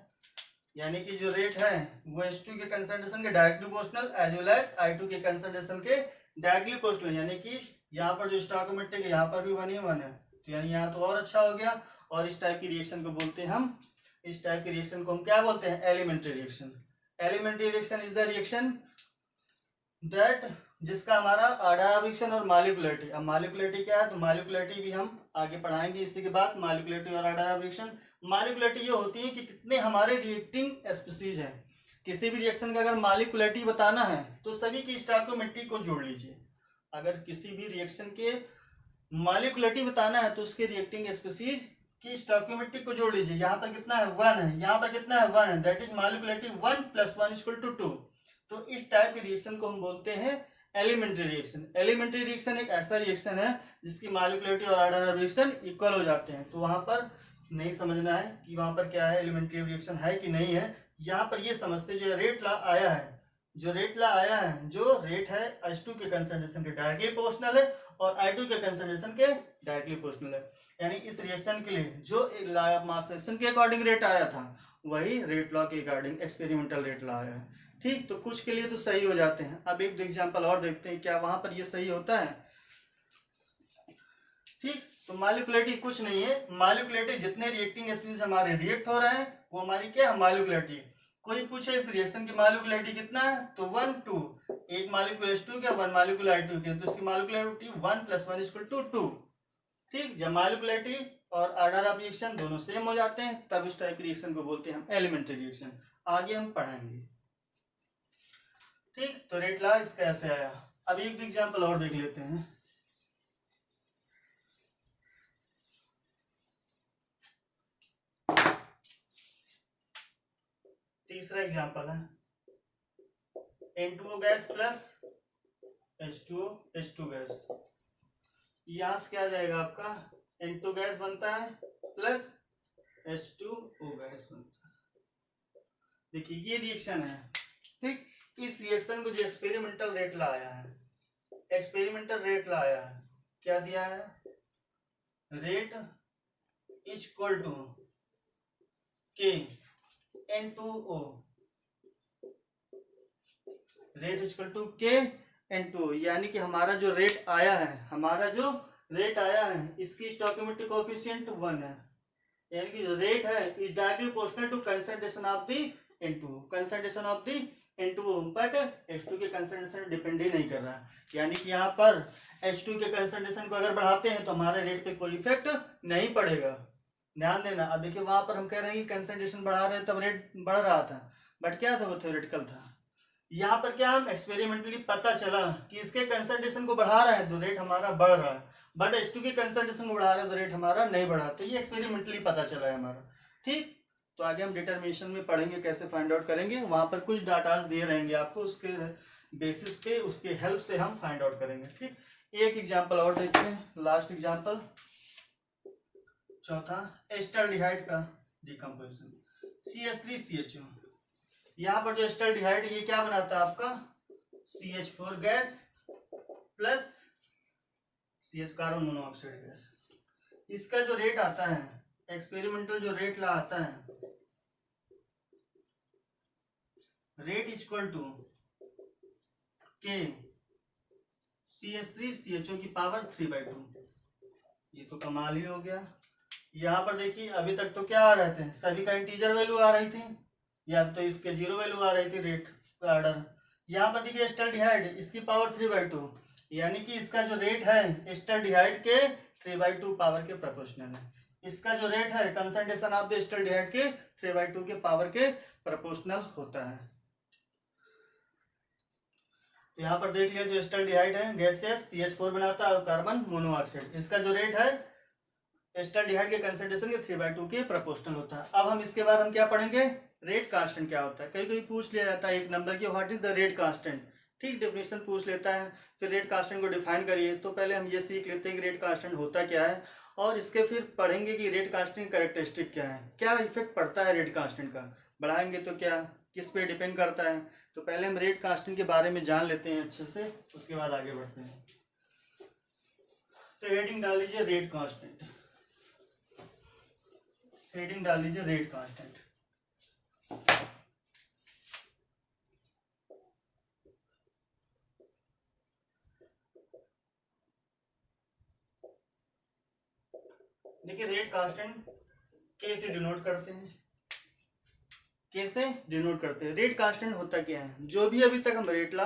यानी कि जो रेट है वो H2 के कंसंट्रेशन के directly proportional as well as I2 के कंसंट्रेशन के डायरेक्टली प्रोपोर्शनल, यानी कि यहाँ पर जो स्टोइकोमेट्रिक है यहाँ पर भी 1 ही 1 है। तो यानी यहाँ तो और अच्छा हो गया। और इस टाइप की रिएक्शन को बोलते हैं हम, इस टाइप की रिएक्शन को हम क्या बोलते हैं elementary reaction. Elementary reaction is the reaction that जिसका हमारा ऑर्डर ऑफ रिएक्शन और मॉलिक्यूलरिटी। अब मॉलिक्यूलरिटी क्या है, तो मॉलिक्यूलरिटी भी हम आगे पढ़ाएंगे इसी के बाद। मॉलिक्यूलरिटी और ऑर्डर ऑफ रिएक्शन, मॉलिक्यूलरिटी ये होती है कि कितने हमारे रिएक्टिंग स्पीसीज हैं। किसी भी रिएक्शन का अगर मॉलिक्यूलरिटी बताना है तो सभी की स्टोइकोमेट्री को जोड़ लीजिए। अगर किसी भी रिएक्शन के मॉलिक्यूलरिटी बताना है तो उसके रिएक्टिंग स्पीसीज की स्टोइकोमेट्री को जोड़ लीजिए। यहाँ पर कितना है 1 है, यहाँ पर कितना है 1 है, दैट इज मॉलिक्यूलरिटी 1 + 1 = 2। तो इस टाइप की रिएक्शन को हम बोलते हैं एलिमेंट्री रिएक्शन। एलिमेंट्री रिएक्शन एक ऐसा रिएक्शन है जिसकी मॉलिक्यूलरिटी और ऑर्डर ऑफ रिएक्शन इक्वल हो जाते हैं। तो वहां पर नहीं समझना है कि वहां पर क्या है एलिमेंट्री रिएक्शन है कि नहीं है। यहाँ पर ये समझते जो रेट ला आया है, जो रेट ला आया है, जो रेट है H2 के कंसंट्रेशन के डायरेक्टली प्रोपोर्शनल है और I2 के कंसंट्रेशन के डायरेक्टली प्रोपोर्शनल है। यानी इस रिएक्शन के लिए जो मास रिएक्शन के अकॉर्डिंग रेट आया था वही रेट लॉ के अकॉर्डिंग एक्सपेरिमेंटल रेट लॉ आया है। ठीक, तो कुछ के लिए तो सही हो जाते हैं। अब एक एग्जांपल और देखते हैं क्या वहां पर ये सही होता है। ठीक, तो मॉलिक्यूलरिटी कुछ नहीं है, मॉलिक्यूलरिटी जितने रिएक्टिंग स्पीसीज हमारे रिएक्ट हो रहे हैं वो हमारी क्या है मॉलिक्यूलरिटी। कोई पूछे इस रिएक्शन की मॉलिक्यूलरिटी कितना है तो 1 2, एक मॉलिक्यूल H2 के 1 मॉलिक्यूल I2 के, तो इसकी मॉलिक्यूलरिटी 1 + 1 = 2। ठीक, जब मॉलिक्यूलरिटी और ऑर्डर ऑफ रिएक्शन दोनों सेम हो जाते हैं तब इस टाइप की रिएक्शन को बोलते हैं हम एलिमेंट्री रिएक्शन। आगे हम पढ़ाएंगे। ठीक, तो रेट ला इसका ऐसे आया। अब एक एग्जांपल और देख लेते हैं। तीसरा एग्जांपल है N2O gas plus H2O gas. यहाँ से क्या आ जाएगा आपका N2 गैस बनता है प्लस H2O गैस बनता है। देखिए ये रिएक्शन है। ठीक, इस रिएक्शन को जो एक्सपेरिमेंटल रेट ला आया है, एक्सपेरिमेंटल रेट ला आया है, क्या दिया है रेट इक्वल टू के N2O, रेट इक्वल टू के N2O। यानी कि हमारा जो रेट आया है, हमारा जो रेट आया है इसकी स्टोइकोमेट्रिक कोएफिशिएंट 1 है। यानी कि जो रेट है is directly proportional to concentration of the N2O, concentration of the N2O, but H2 के कंसंट्रेशन डिपेंड ही नहीं कर रहा है। यानी कि यहाँ पर H2 के कंसंट्रेशन को अगर बढ़ाते हैं तो हमारे रेट पे कोई इफेक्ट नहीं पड़ेगा। ध्यान देना। अब देखिए वहां पर हम कह रहे हैं कि कंसंट्रेशन बढ़ा रहे हैं तब रेट बढ़ रहा था, बट क्या था वो थ्योरेटिकल था। यहाँ पर क्या हम एक्सपेरिमेंटली पता चला कि इसके कंसंट्रेशन को बढ़ा रहा है तो रेट हमारा बढ़ रहा है, बट H2 के कंसंट्रेशन को बढ़ा रहा है तो रेट हमारा नहीं बढ़ा। तो ये एक्सपेरिमेंटली पता चला है हमारा। ठीक, तो आगे हम डिटर्मिनेशन में पढ़ेंगे कैसे फाइंड आउट करेंगे। वहां पर कुछ डाटाज दिए रहेंगे आपको, उसके बेसिस पे उसके हेल्प से हम फाइंड आउट करेंगे। ठीक, एक एग्जाम्पल और देखते हैं, लास्ट एग्जाम्पल चौथा, एस्टल्डिहाइड का डिकम्पोजिशन CH3CHO। यहाँ पर जो एस्टल्डिहाइड ये क्या बनाता है आपका CH4 gas plus CH carbon monoxide gas. इसका जो रेट आता है, एक्सपेरिमेंटल जो रेट ला आता है, rate equal to K CH3CHO की पावर 3/2। ये तो कमाल ही हो गया। यहाँ पर देखिए अभी तक तो क्या आ रहे थे, सभी का इंटीजर वैल्यू आ रही थी या तो इसके जीरो वैल्यू आ रही थी रेट का ऑर्डर। यहाँ पर देखिए एस्टल्डिहाइड इसकी पावर 3/2, यानी कि इसका जो रेट है एस्टल्डिहाइड के 3/2 पावर के प्रोपोर्शनल है। इसका जो रेट है कंसंट्रेशन ऑफ द एस्टल्डिहाइड के 3/2 के पावर के प्रोपोर्शनल होता है। तो यहाँ पर देख लिया जो एस्टल्डिहाइड है गैसेस CH4 बनाता है और कार्बन मोनोऑक्साइड, इसका जो रेट है एस्टल्डिहाइड के कंसंट्रेशन के 3/2 के प्रोपोर्शनल होता है। अब हम इसके बाद हम क्या पढ़ेंगे, रेट कांस्टेंट क्या होता है। कहीं कहीं पूछ लिया जाता है एक नंबर की, what is the rate constant. ठीक, डेफिनेशन पूछ लेता है, फिर रेट कांस्टेंट को डिफाइन करिए। तो पहले हम ये सीख लेते हैं कि रेट कांस्टेंट होता क्या है, और इसके फिर पढ़ेंगे कि रेट कांस्टेंट कैरेक्टरिस्टिक क्या है, क्या इफेक्ट पड़ता है रेट कांस्टेंट का, बढ़ाएंगे तो क्या, किस पे डिपेंड करता है। तो पहले हम रेट कांस्टेंट के बारे में जान लेते हैं अच्छे से, उसके बाद आगे बढ़ते हैं। तो हेडिंग डाल लीजिए रेट कांस्टेंट, हेडिंग डाल लीजिए रेट कांस्टेंट। देखिए रेट कांस्टेंट कैसे डिनोट करते हैं, कैसे डिनोट करते हैं। रेट कांस्टेंट होता क्या है, जो भी अभी तक हम रेट लॉ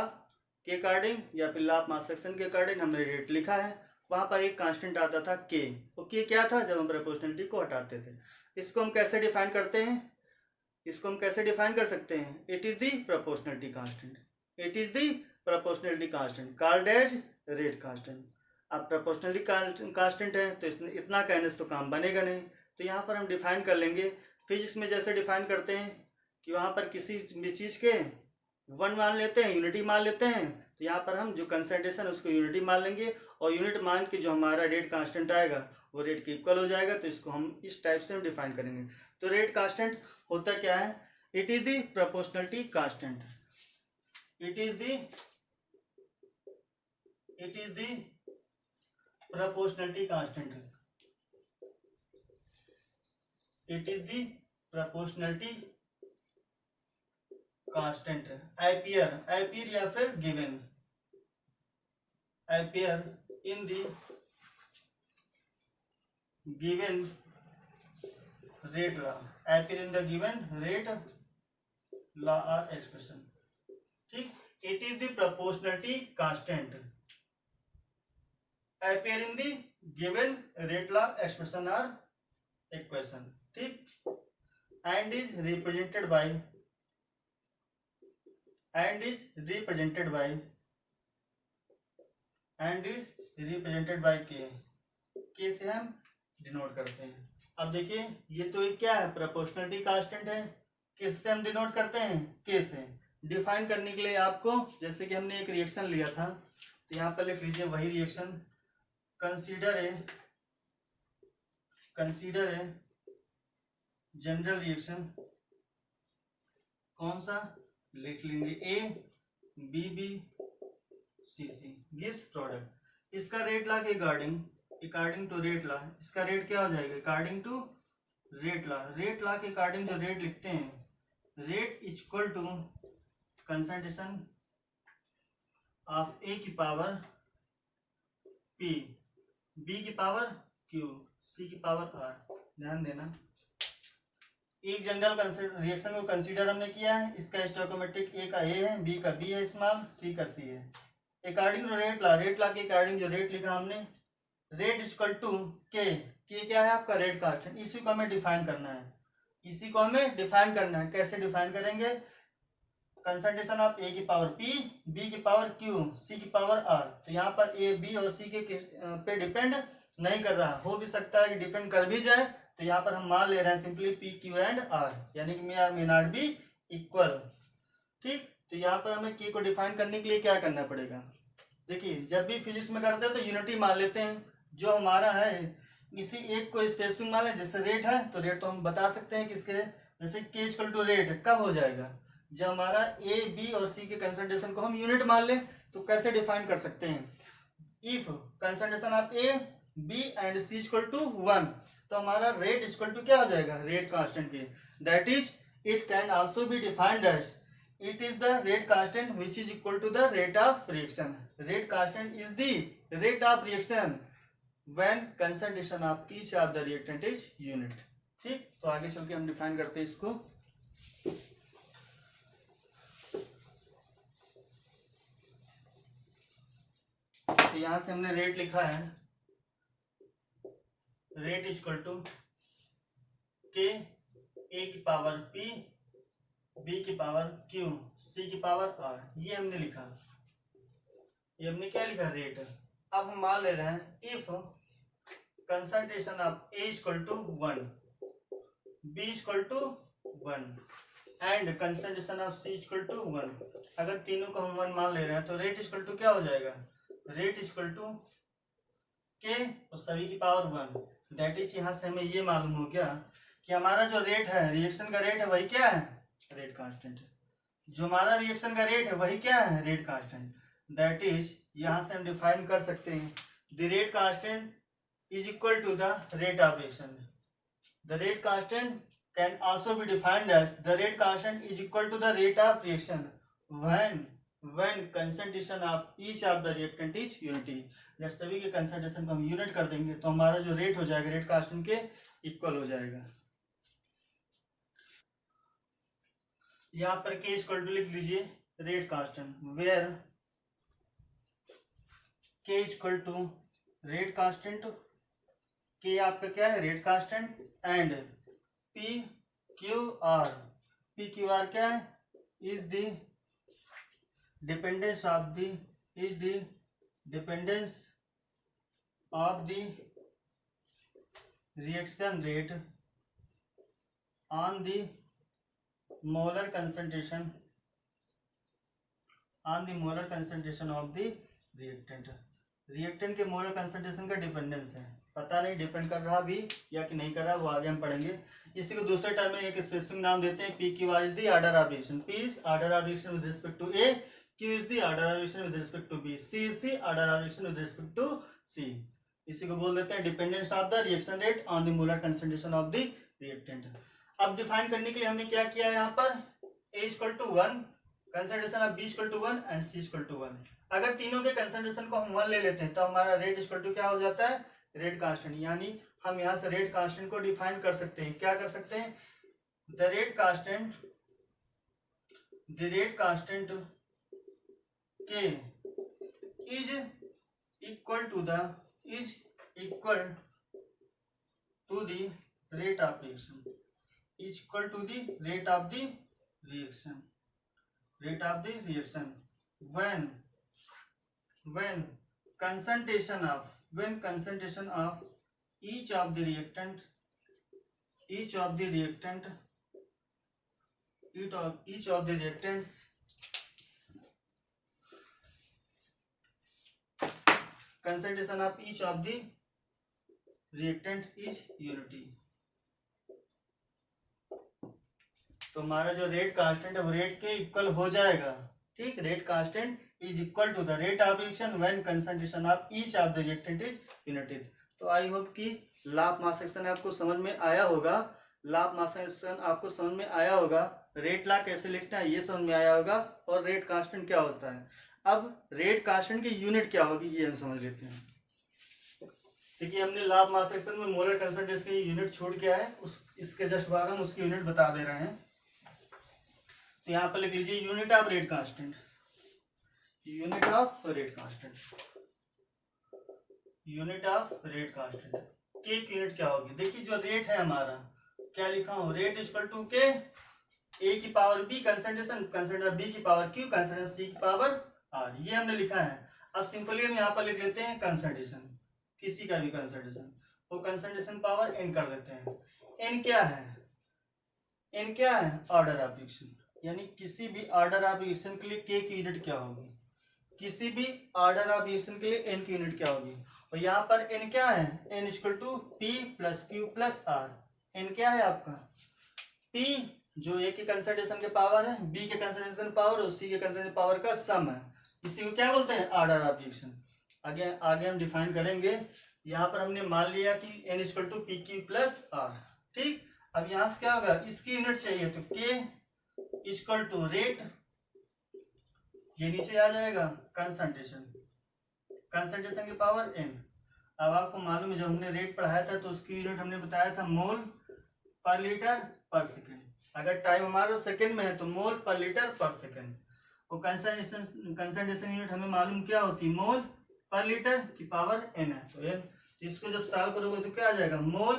के अकॉर्डिंग या फिर लॉ ऑफ मास सेक्शन के अकॉर्डिंग हमने रेट लिखा है, वहां पर एक कांस्टेंट आता था के। वो के क्या था, जब हम प्रोपोर्शनलिटी को हटाते थे। इसको हम कैसे डिफाइन करते हैं, इसको हम कैसे डिफाइन कर सकते हैं, it is the proportionality constant, it is the proportionality constant called as rate constant. अब प्रोपोर्शनलिटी कांस्टेंट है तो इतना कहने से तो काम बनेगा नहीं, तो यहाँ पर हम डिफाइन कर लेंगे फिजिक्स में जैसे डिफाइन करते हैं कि वहाँ पर किसी भी चीज़ के वन मान लेते हैं, यूनिटी मान लेते हैं। तो यहाँ पर हम जो कंसंट्रेशन उसको यूनिटी मान लेंगे और यूनिट मान के जो हमारा रेट कांस्टेंट आएगा वो रेट के इक्वल हो जाएगा। तो इसको हम इस टाइप से हम डिफाइन करेंगे। तो रेट कांस्टेंट होता क्या है, it is the proportionality constant, it is the proportionality constant, it is the proportionality constant. Appear, appear या फिर given, appear in the given rate law, appear in the given rate law और expression. ठीक, it is the proportionality constant appear in the given rate law expression or equation। ठीक, and is represented by k से हम denote करते हैं। अब देखिए ये तो क्या है, प्रोपोर्शनलिटी कांस्टेंट है, किससे हम डिनोट करते हैं, k से। डिफाइन करने के लिए आपको जैसे कि हमने एक रिएक्शन लिया था, तो यहाँ पर लिख लीजिए वही reaction, consider a general reaction. कौन सा लिख लेंगे, A B B C C, gives product. इसका रेट ला के अकॉर्डिंग टू रेट ला, इसका रेट क्या हो जाएगा, according to rate law. Rate law के अकॉर्डिंग जो रेट लिखते हैं, rate equal to concentration of A की पावर पी, बी की पावर क्यू, सी की पावर आर। ध्यान देना, एक जनरल रिएक्शन को कंसीडर हमने किया है, इसका स्टोइकोमेट्रिक ए का ए है, बी का बी है स्मॉल, सी का सी है। अकॉर्डिंग टू रेट ला के अकॉर्डिंग जो रेट लिखा हमने, रेट इक्वल टू के क्या है आपका रेट कांस्टेंट। इसी को हमें डिफाइन करना है, कैसे डिफाइन करेंगे, कंसंट्रेशन ऑफ ए की पावर पी, बी की पावर क्यू, सी की पावर आर। तो यहाँ पर ए बी और सी के पे डिपेंड नहीं कर रहा, हो भी सकता है कि डिपेंड कर भी जाए। तो यहाँ पर हम मान ले रहे हैं simply p q and r, यानी कि may or may not be equal. ठीक, तो यहाँ पर हमें के को डिफाइन करने के लिए क्या करना पड़ेगा, देखिए जब भी फिजिक्स में करते हैं तो यूनिटी मान लेते हैं। जो हमारा है किसी एक को स्पेसिफिक मान लें, जैसे रेट है तो रेट तो हम बता सकते हैं किसके, जैसे के इक्वल टू रेट कब हो जाएगा, जब हमारा ए बी और सी के कंसंट्रेशन को हम यूनिट मान लें। तो कैसे डिफाइन कर सकते हैं, if concentration of A B and C equal to 1, तो हमारा रेट इक्वल टू क्या हो जाएगा, रेट कांस्टेंट के। That is it can also be defined as it is the rate constant which is equal to the rate of reaction. Rate constant is the rate of reaction when concentration of each of the reactant is unit. ठीक, तो आगे चल के हम define करते हैं इसको। तो यहां से हमने रेट लिखा है, रेट इक्वल टू के ए की पावर पी, बी की पावर क्यू, सी की पावर आर, ये हमने लिखा। ये हमने क्या लिखा, रेट। अब हम मान ले रहे हैं if concentration of A equal to 1, B equal to 1 and concentration of C equal to 1, अगर तीनों को हम 1 मान ले रहे हैं तो रेट इक्वल टू क्या हो जाएगा, रेट इक्वल टू के और सभी की पावर 1। दैट इज यहाँ से हमें ये मालूम हो गया कि हमारा जो रेट है, रिएक्शन का रेट है, वही क्या है, रेट कांस्टेंट है। जो हमारा रिएक्शन का रेट है वही क्या है, रेट कांस्टेंट। दैट इज यहां से हम डिफाइन कर सकते हैं the rate constant is equal to the rate of reaction. The rate constant can also be defined as the rate constant is equal to the rate of reaction when concentration of each of the reactant is unity. जब सभी के concentration को हम unit कर देंगे तो हमारा जो रेट हो जाएगा रेट कांस्टेंट के इक्वल हो जाएगा। यहाँ पर के इक्वल टू लिख लीजिए रेट कांस्टेंट, वेयर के इक्वल टू रेट कांस्टेंट, के आपका क्या है, rate constant, and P Q are, P Q are क्या है, is the dependence of the, is the dependence of the reaction rate on the molar concentration, on the molar concentration of the reactant. Reactant के molar concentration का dependence है, पता नहीं depend कर रहा भी या कि नहीं कर रहा, वो आगे हम पढ़ेंगे। इसी को दूसरे टर्म में एक स्पेसिफिक नाम देते हैं, P Q R is the order of reaction. P is order of reaction with respect to A, Q is the order of reaction with respect to B, C is the order of reaction with respect to C. इसी को बोल देते हैं dependence of the reaction rate on the molar concentration of the reactant. अब define करने के लिए हमने क्या किया है, यहाँ पर ए equal to 1, concentration of B equal to 1 and C equal to 1। अगर तीनों के कंसंट्रेशन को हम 1 ले लेते हैं तो हमारा रेट इक्वल टू क्या हो जाता है, रेट कांस्टेंट। यानी हम यहाँ से रेट कांस्टेंट को डिफाइन कर सकते हैं, क्या कर सकते हैं, the rate constant, the rate constant k is equal to the, is equal to the rate of reaction, is equal to the rate of the reaction, rate of the reaction when concentration of, when concentration of each of the reactant, each of the reactant, each of the reactants concentration of each of the reactant is unity। तो हमारा जो rate constant है वो rate के equal हो जाएगा। ठीक, rate constant is equal to the rate of reaction when concentration of each of the reactant is united. तो आई होप कि लाभ मास सेक्शन आपको समझ में आया होगा, लाभ मास सेक्शन आपको समझ में आया होगा, रेट ला कैसे लिखना है ये समझ में आया होगा, और रेट कांस्टेंट क्या होता है। अब रेट कांस्टेंट की यूनिट क्या होगी ये हम समझ लेते हैं। देखिए हमने लाभ मास सेक्शन में मोलर कंसंट्रेशन की यूनिट छोड़ के आए, उस इसके जस्ट बाद हम उसकी यूनिट बता दे रहे हैं। तो यहाँ पर लिख लीजिए unit of rate constant, unit of rate constant, unit of rate constant. के की यूनिट क्या होगी, देखिए जो रेट है हमारा क्या लिखा हूं, रेट इक्वल टू के ए की power B concentration, concentration B की पावर क्यू, कंसंट्रेशन सी की पावर आर, ये हमने लिखा है। अब सिंपली हम यहाँ पर लिख लेते हैं कंसंट्रेशन, किसी का भी कंसंट्रेशन, वो कंसंट्रेशन पावर एन कर देते हैं। एन क्या है? एन क्या है? ऑर्डर ऑफ रिएक्शन, यानी किसी भी ऑर्डर ऑफ रिएक्शन के लिए के की यूनिट क्या होगी, किसी भी ऑर्डर ऑफ रिएक्शन के लिए एन की यूनिट क्या होगी। और यहाँ पर एन क्या है? N equal to P plus Q plus R. N क्या है आपका? पी जो ए के कंसंट्रेशन के पावर है, बी के कंसंट्रेशन पावर और सी के कंसंट्रेशन पावर का सम है, इसी को क्या बोलते हैं? Order of reaction. आगे आगे हम डिफाइन करेंगे। यहाँ पर हमने मान लिया कि N equal to P Q plus R, ठीक। अब यहाँ से क्या होगा? इसकी यूनिट चाहिए तो के इक्वल टू रेट, ये नीचे आ जाएगा कंसंट्रेशन, कंसंट्रेशन की पावर एन। अब आपको मालूम है जब हमने रेट पढ़ाया था तो उसकी यूनिट हमने बताया था मोल पर लीटर पर सेकेंड। अगर टाइम हमारा सेकेंड में है तो मोल पर लीटर पर सेकेंड। और कंसंट्रेशन यूनिट हमें मालूम क्या होती है? मोल पर लीटर की पावर एन है, तो एन। इसको जब सॉल्व करोगे तो क्या आ जाएगा? Mole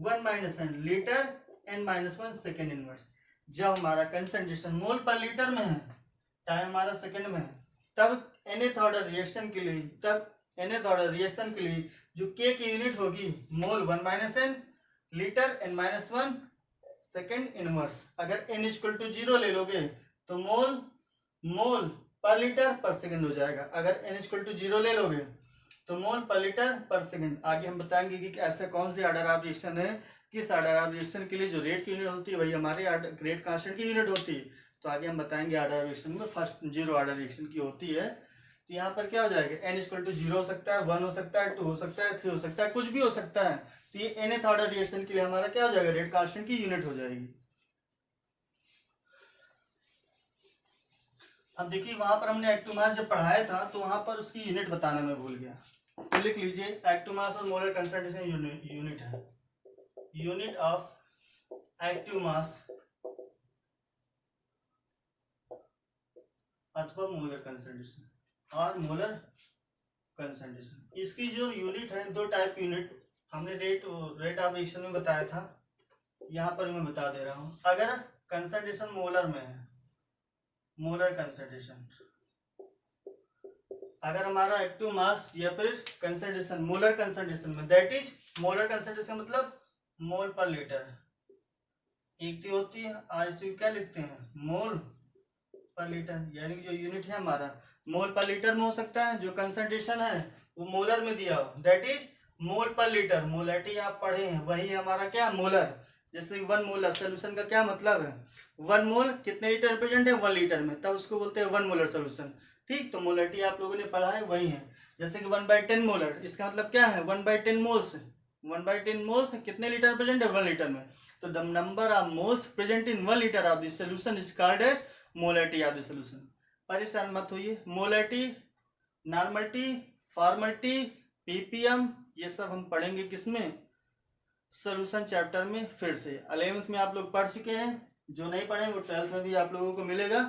1 minus N litre N minus 1 second inverse. जब हमारा कंसंट्रेशन मोल पर लीटर में है, टाइम हमारा सेकेंड में है, तब nth ऑर्डर रिएक्शन के लिए, तब nth ऑर्डर रिएक्शन के लिए जो k की यूनिट होगी mole 1 minus N litre N minus 1 second inverse. अगर n इक्वल टू 0 ले लोगे तो मोल पर लीटर पर सेकेंड हो जाएगा। अगर n इक्वल टू 0 ले लोगे तो मोल पर लीटर पर सेकेंड। आगे हम बताएंगे कि ऐसा कौन सी ऑर्डर ऑफ रिएक्शन है, किस ऑर्डर ऑफ रिएक्शन के लिए जो रेट की यूनिट होती है वही हमारी रेट कांस्टेंट की यूनिट होती है। तो आगे हम बताएंगे ऑर्डर रिएक्शन में फर्स्ट जीरो ऑर्डर रिएक्शन की होती है। तो यहाँ पर क्या हो जाएगा? n इक्वल टू 0 हो सकता है, 1 हो सकता है, 2 हो सकता है, 3 हो सकता है, कुछ भी हो सकता है। तो ये nth ऑर्डर रिएक्शन के लिए हमारा क्या हो जाएगा? रेट कांस्टेंट की यूनिट हो जाएगी। अब देखिए वहां पर हमने एक्टिव मास जब पढ़ाया था तो वहां पर उसकी यूनिट बताना मैं भूल गया, तो लिख लीजिए एक्टिव मास और मोलर कंसंट्रेशन यूनिट है। यूनिट ऑफ एक्टिव मास अथवा मोलर कंसंट्रेशन और मोलर कंसंट्रेशन, इसकी जो यूनिट है, दो टाइप की यूनिट हमने रेट ऑफ रिएक्शन में बताया था, यहाँ पर मैं बता दे रहा हूँ। अगर कंसंट्रेशन मोलर में है, मोलर कंसंट्रेशन, अगर हमारा एक्टिव मास या फिर कंसंट्रेशन मोलर कंसंट्रेशन में, दैट इज मोलर कंसंट्रेशन मतलब मोल पर लीटर एक की होती है, और इसी क्या लिखते हैं? मोल पर लीटर, यानी कि जो यूनिट है हमारा मोल पर लीटर में हो सकता है, जो कंसंट्रेशन है वो मोलर में दिया हो, दैट इज मोल पर लीटर। मोलरिटी आप पढ़े हैं, वही हमारा क्या? मोलर। जैसे 1 मोलर सोल्यूशन का क्या मतलब है? 1 मोल कितने लीटर रिप्रेजेंट है? 1 लीटर में, तब उसको बोलते हैं 1 मोलर सोल्यूशन, ठीक। तो मोलरिटी आप लोगों ने पढ़ा है, वही है। जैसे कि 1/10 मोलर, इसका मतलब क्या है? 1/10 मोल्स, 1/10 मोल्स कितने लीटर प्रेजेंट है? 1 लीटर में। तो the number of moles present in 1 litre of this solution is called as molarity of the solution. परेशान मत होइए, मोलरिटी, नॉर्मलिटी, फॉर्मलिटी, पीपीएम, ये सब हम पढ़ेंगे किसमें? सोल्यूशन चैप्टर में। फिर से 11th में आप लोग पढ़ चुके हैं, जो नहीं पढ़े वो 12th में भी आप लोगों को मिलेगा,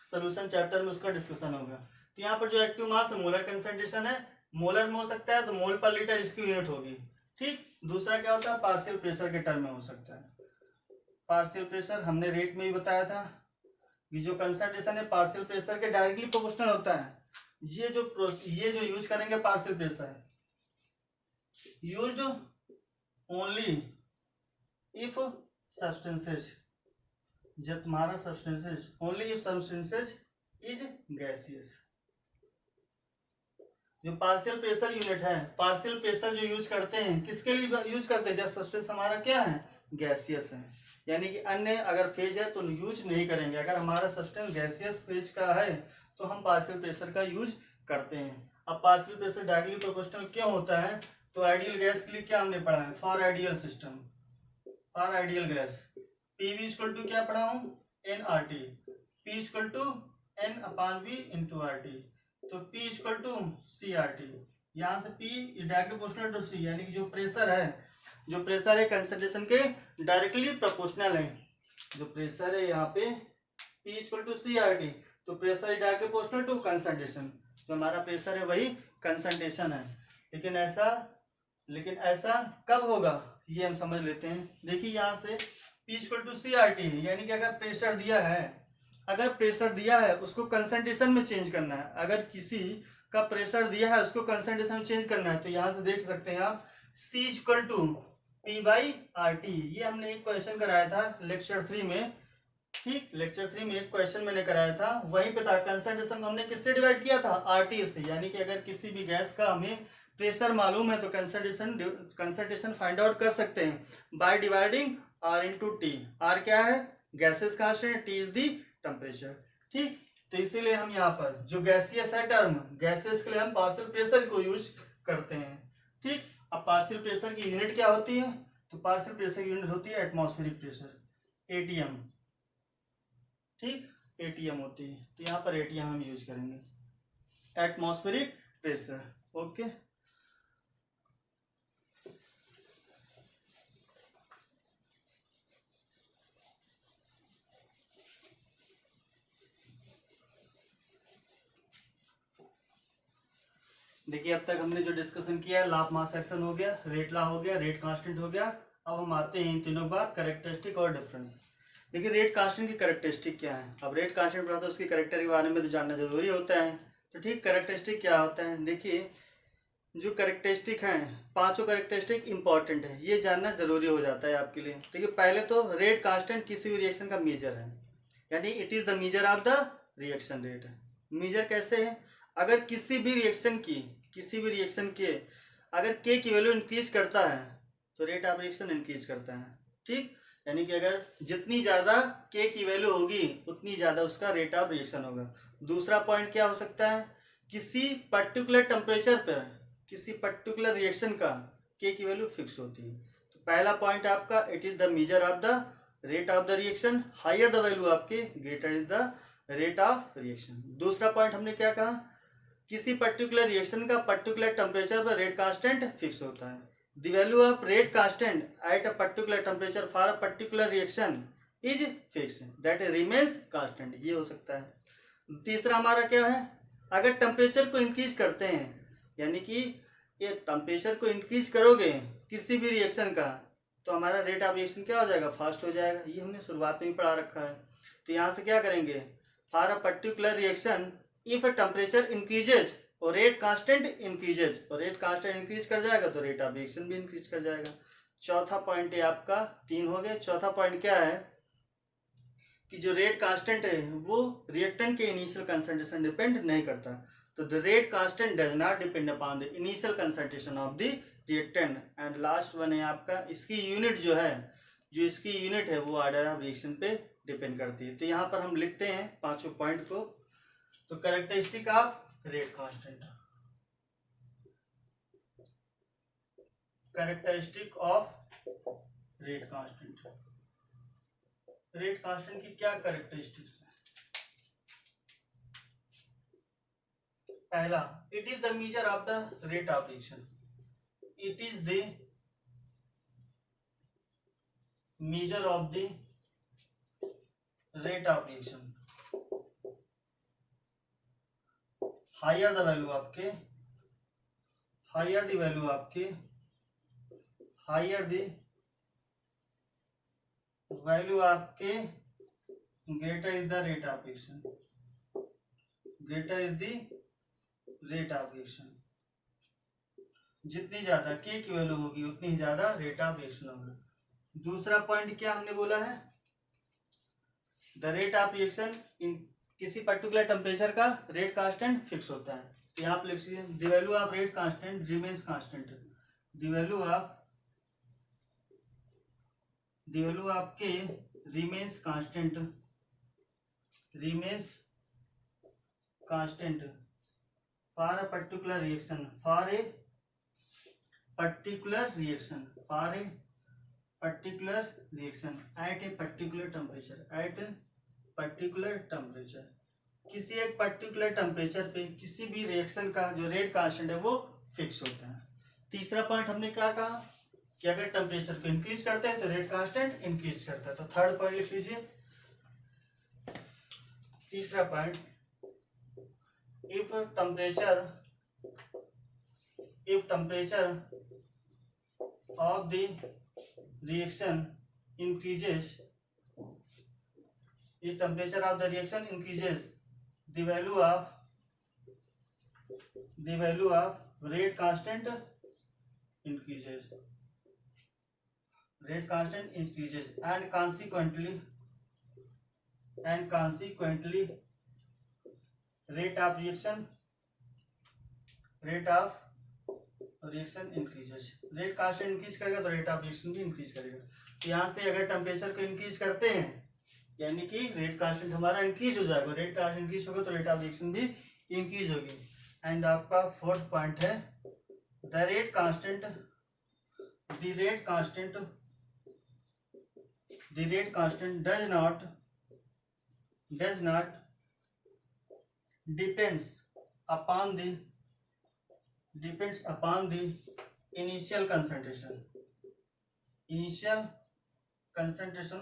सोल्यूशन चैप्टर में उसका डिस्कशन होगा। तो यहाँ पर जो एक्टिव मास मोलर कंसंट्रेशन है, मोलर में हो सकता है तो मोल पर लीटर इसकी यूनिट होगी, ठीक। दूसरा क्या होता है? पार्शियल प्रेशर के टर्म में हो सकता है। पार्शियल प्रेशर हमने रेट में ही बताया था, ये जो कंसंट्रेशन है पार्शियल प्रेशर के डायरेक्टली प्रोपोर्शनल होता है। ये जो यूज करेंगे partial pressure, used only if substances, जब तुम्हारा substances, only if substances is gaseous. जो पार्शियल प्रेशर यूनिट है, पार्शियल प्रेशर जो यूज करते हैं, किसके लिए यूज करते हैं? जब सब्सटेंस हमारा क्या है? गैसियस है, यानी कि अन्य अगर फेज है तो यूज नहीं करेंगे। अगर हमारा सब्सटेंस गैसियस फेज का है तो हम पार्शियल प्रेशर का यूज करते हैं। अब पार्शियल प्रेशर डायरेक्टली प्रोपोर्शनल क्यों होता है? तो आइडियल गैस के लिए क्या हमने पढ़ा है? For ideal system, for ideal gas PV equal to क्या पढ़ा हूँ? NRT, P equal to N upon V into R T, तो P equal to C R T. यहाँ से P directly proportional to C, यानी कि जो प्रेशर है कंसंट्रेशन के डायरेक्टली प्रोपोर्शनल है। जो प्रेशर है यहाँ पे P equal to C R T, तो pressure is directly proportional to concentration. जो हमारा प्रेशर है वही कंसंट्रेशन है। लेकिन ऐसा कब होगा ये हम समझ लेते हैं। देखिए यहाँ से P equal to C R T, यानी कि अगर प्रेशर दिया है, अगर प्रेशर दिया है उसको कंसंट्रेशन में चेंज करना है। अगर किसी का प्रेशर दिया है उसको कंसंट्रेशन में चेंज करना है, तो यहाँ से देख सकते हैं आप C equal to P by R T. ये हमने एक क्वेश्चन कराया था लेक्चर 3 में, ठीक, लेक्चर 3 में एक क्वेश्चन मैंने कराया था, वहीं पे था। कंसंट्रेशन को हमने किससे डिवाइड किया था? आरटी से। यानी कि अगर किसी भी गैस का हमें प्रेशर मालूम है तो कंसंट्रेशन फाइंड आउट कर सकते हैं by dividing R into T. R क्या है? Gases constant, T is the temperature, ठीक। तो इसीलिए हम यहाँ पर जो गैसियस है टर्म, गैसेस के लिए हम पार्शियल प्रेशर को यूज करते हैं, ठीक। अब पार्शियल प्रेशर की यूनिट क्या होती है? तो पार्शियल प्रेशर की यूनिट होती है एटमॉस्फेरिक प्रेशर, एटीएम, ठीक, एटीएम होती है। तो यहाँ पर एटीएम हम यूज करेंगे, एटमॉस्फेरिक प्रेशर, ओके। देखिए अब तक हमने जो डिस्कशन किया है, लाफ मास एक्शन हो गया, रेट लॉ हो गया, रेट कांस्टेंट हो गया। अब हम आते हैं इन तीनों के बाद कैरेक्टरिस्टिक और डिफरेंस। देखिए रेट कांस्टेंट की कैरेक्टरिस्टिक क्या है? अब रेट कांस्टेंट पढ़ा तो उसकी कैरेक्टर के बारे में तो जानना जरूरी होता है। तो ठीक, कैरेक्टरिस्टिक क्या होता है? देखिए जो कैरेक्टरिस्टिक हैं, पांचों कैरेक्टरिस्टिक इंपॉर्टेंट है, ये जानना जरूरी हो जाता है आपके लिए। देखिए पहले तो रेट कांस्टेंट किसी भी रिएक्शन का मेजर है, यानी it is the measure of the reaction rate. Measure कैसे है? अगर किसी भी रिएक्शन के अगर के की वैल्यू इंक्रीज करता है तो रेट ऑफ रिएक्शन इंक्रीज करता है, ठीक। यानी कि अगर जितनी ज़्यादा के की वैल्यू होगी उतनी ज़्यादा उसका रेट ऑफ रिएक्शन होगा। दूसरा पॉइंट क्या हो सकता है? किसी पर्टिकुलर टेम्परेचर पर किसी पर्टिकुलर रिएक्शन का के की वैल्यू फिक्स होती है। तो पहला पॉइंट आपका it is the measure of the rate of the reaction, higher the value आपके greater is the rate of reaction. दूसरा पॉइंट हमने क्या कहा? किसी पर्टिकुलर रिएक्शन का पर्टिकुलर टेम्परेचर पर रेट कांस्टेंट फिक्स होता है। The value of rate constant at a particular temperature for a particular reaction is fix, that remains constant, ये हो सकता है। तीसरा हमारा क्या है? अगर टेम्परेचर को इंक्रीज करते हैं, यानी कि ये टेम्परेचर को इंक्रीज करोगे किसी भी रिएक्शन का, तो हमारा रेट ऑफ रिएक्शन क्या हो जाएगा? फास्ट हो जाएगा। ये हमने शुरुआत में ही पढ़ा रखा है। तो यहाँ से क्या करेंगे? For a particular reaction if temperature increases और रेट कांस्टेंट इंक्रीजेज, और रेट कांस्टेंट इंक्रीज कर जाएगा तो रेट ऑफ रिएक्शन भी इंक्रीज कर जाएगा। चौथा पॉइंट है आपका, 3 हो गए। चौथा पॉइंट क्या है कि जो रेट कांस्टेंट है वो रिएक्टेंट के इनिशियल कंसंट्रेशन डिपेंड नहीं करता। तो the rate constant does not depend upon the initial concentration of the reactant. And last one है आपका, इसकी यूनिट जो है, जो इसकी यूनिट है वो ऑर्डर ऑफ रिएक्शन पे डिपेंड करती है। तो यहाँ पर हम लिखते हैं पांचों पॉइंट को। तो characteristic of rate constant, characteristic of rate constant, rate constant की क्या कैरेक्टरिस्टिक्स है? पहला, it is the measure of the rate of reaction, it is the measure of the rate of reaction. Higher the value आपके, higher the value आपके, higher the value आपके greater is the rate of reaction, greater is the rate of reaction. जितनी ज्यादा के की value होगी उतनी ही ज्यादा रेट ऑफ रिएक्शन होगा। दूसरा पॉइंट क्या हमने बोला है? The rate of reaction in किसी पर्टिकुलर टेम्परेचर का रेट कांस्टेंट फिक्स होता है। तो यहाँ पर लिख लीजिए the value of rate constant remains constant, the value आपके remains constant, remains constant for a particular reaction, for a particular reaction, for a particular reaction at a particular temperature, at particular temperature. किसी एक particular temperature पे किसी भी reaction का जो rate constant है वो फिक्स होता है। तीसरा पॉइंट हमने क्या कहा कि अगर टेम्परेचर को इंक्रीज करते हैं तो रेट कांस्टेंट इंक्रीज करता है। तो थर्ड पॉइंट लिख लीजिए, तीसरा point, if temperature of the reaction increases, if temperature of the reaction increases, the value of rate constant increases, and consequently rate of reaction increases. Rate constant increase करेगा तो rate of reaction भी increase करेगा। तो यहाँ से अगर temperature को increase करते हैं यानी कि रेट कांस्टेंट हमारा इंक्रीज हो जाएगा, रेट कांस्टेंट इंक्रीज होगा तो रेट ऑफ रिएक्शन भी इंक्रीज होगी। एंड आपका फोर्थ पॉइंट है the rate constant does not depends upon the initial concentration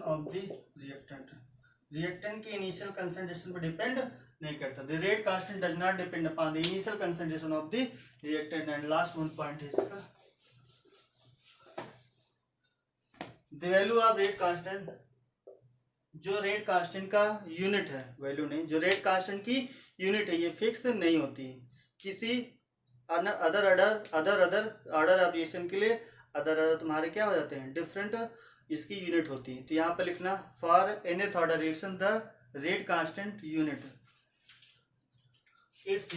of the reactant की initial concentration पर डिपेंड नहीं करता। the rate constant does not depend upon the initial concentration of the reactant। and last one point है इसका the value of rate constant, जो rate constant का unit है, value नहीं, जो रेट कांस्टेंट की यूनिट है ये फिक्स नहीं होती। किसी अदर ऑर्डर ऑफ रिएक्शन के लिए अदर तुम्हारे क्या हो जाते हैं, डिफरेंट इसकी यूनिट होती है। तो यहाँ पर लिखना for nth order reaction the rate constant unit its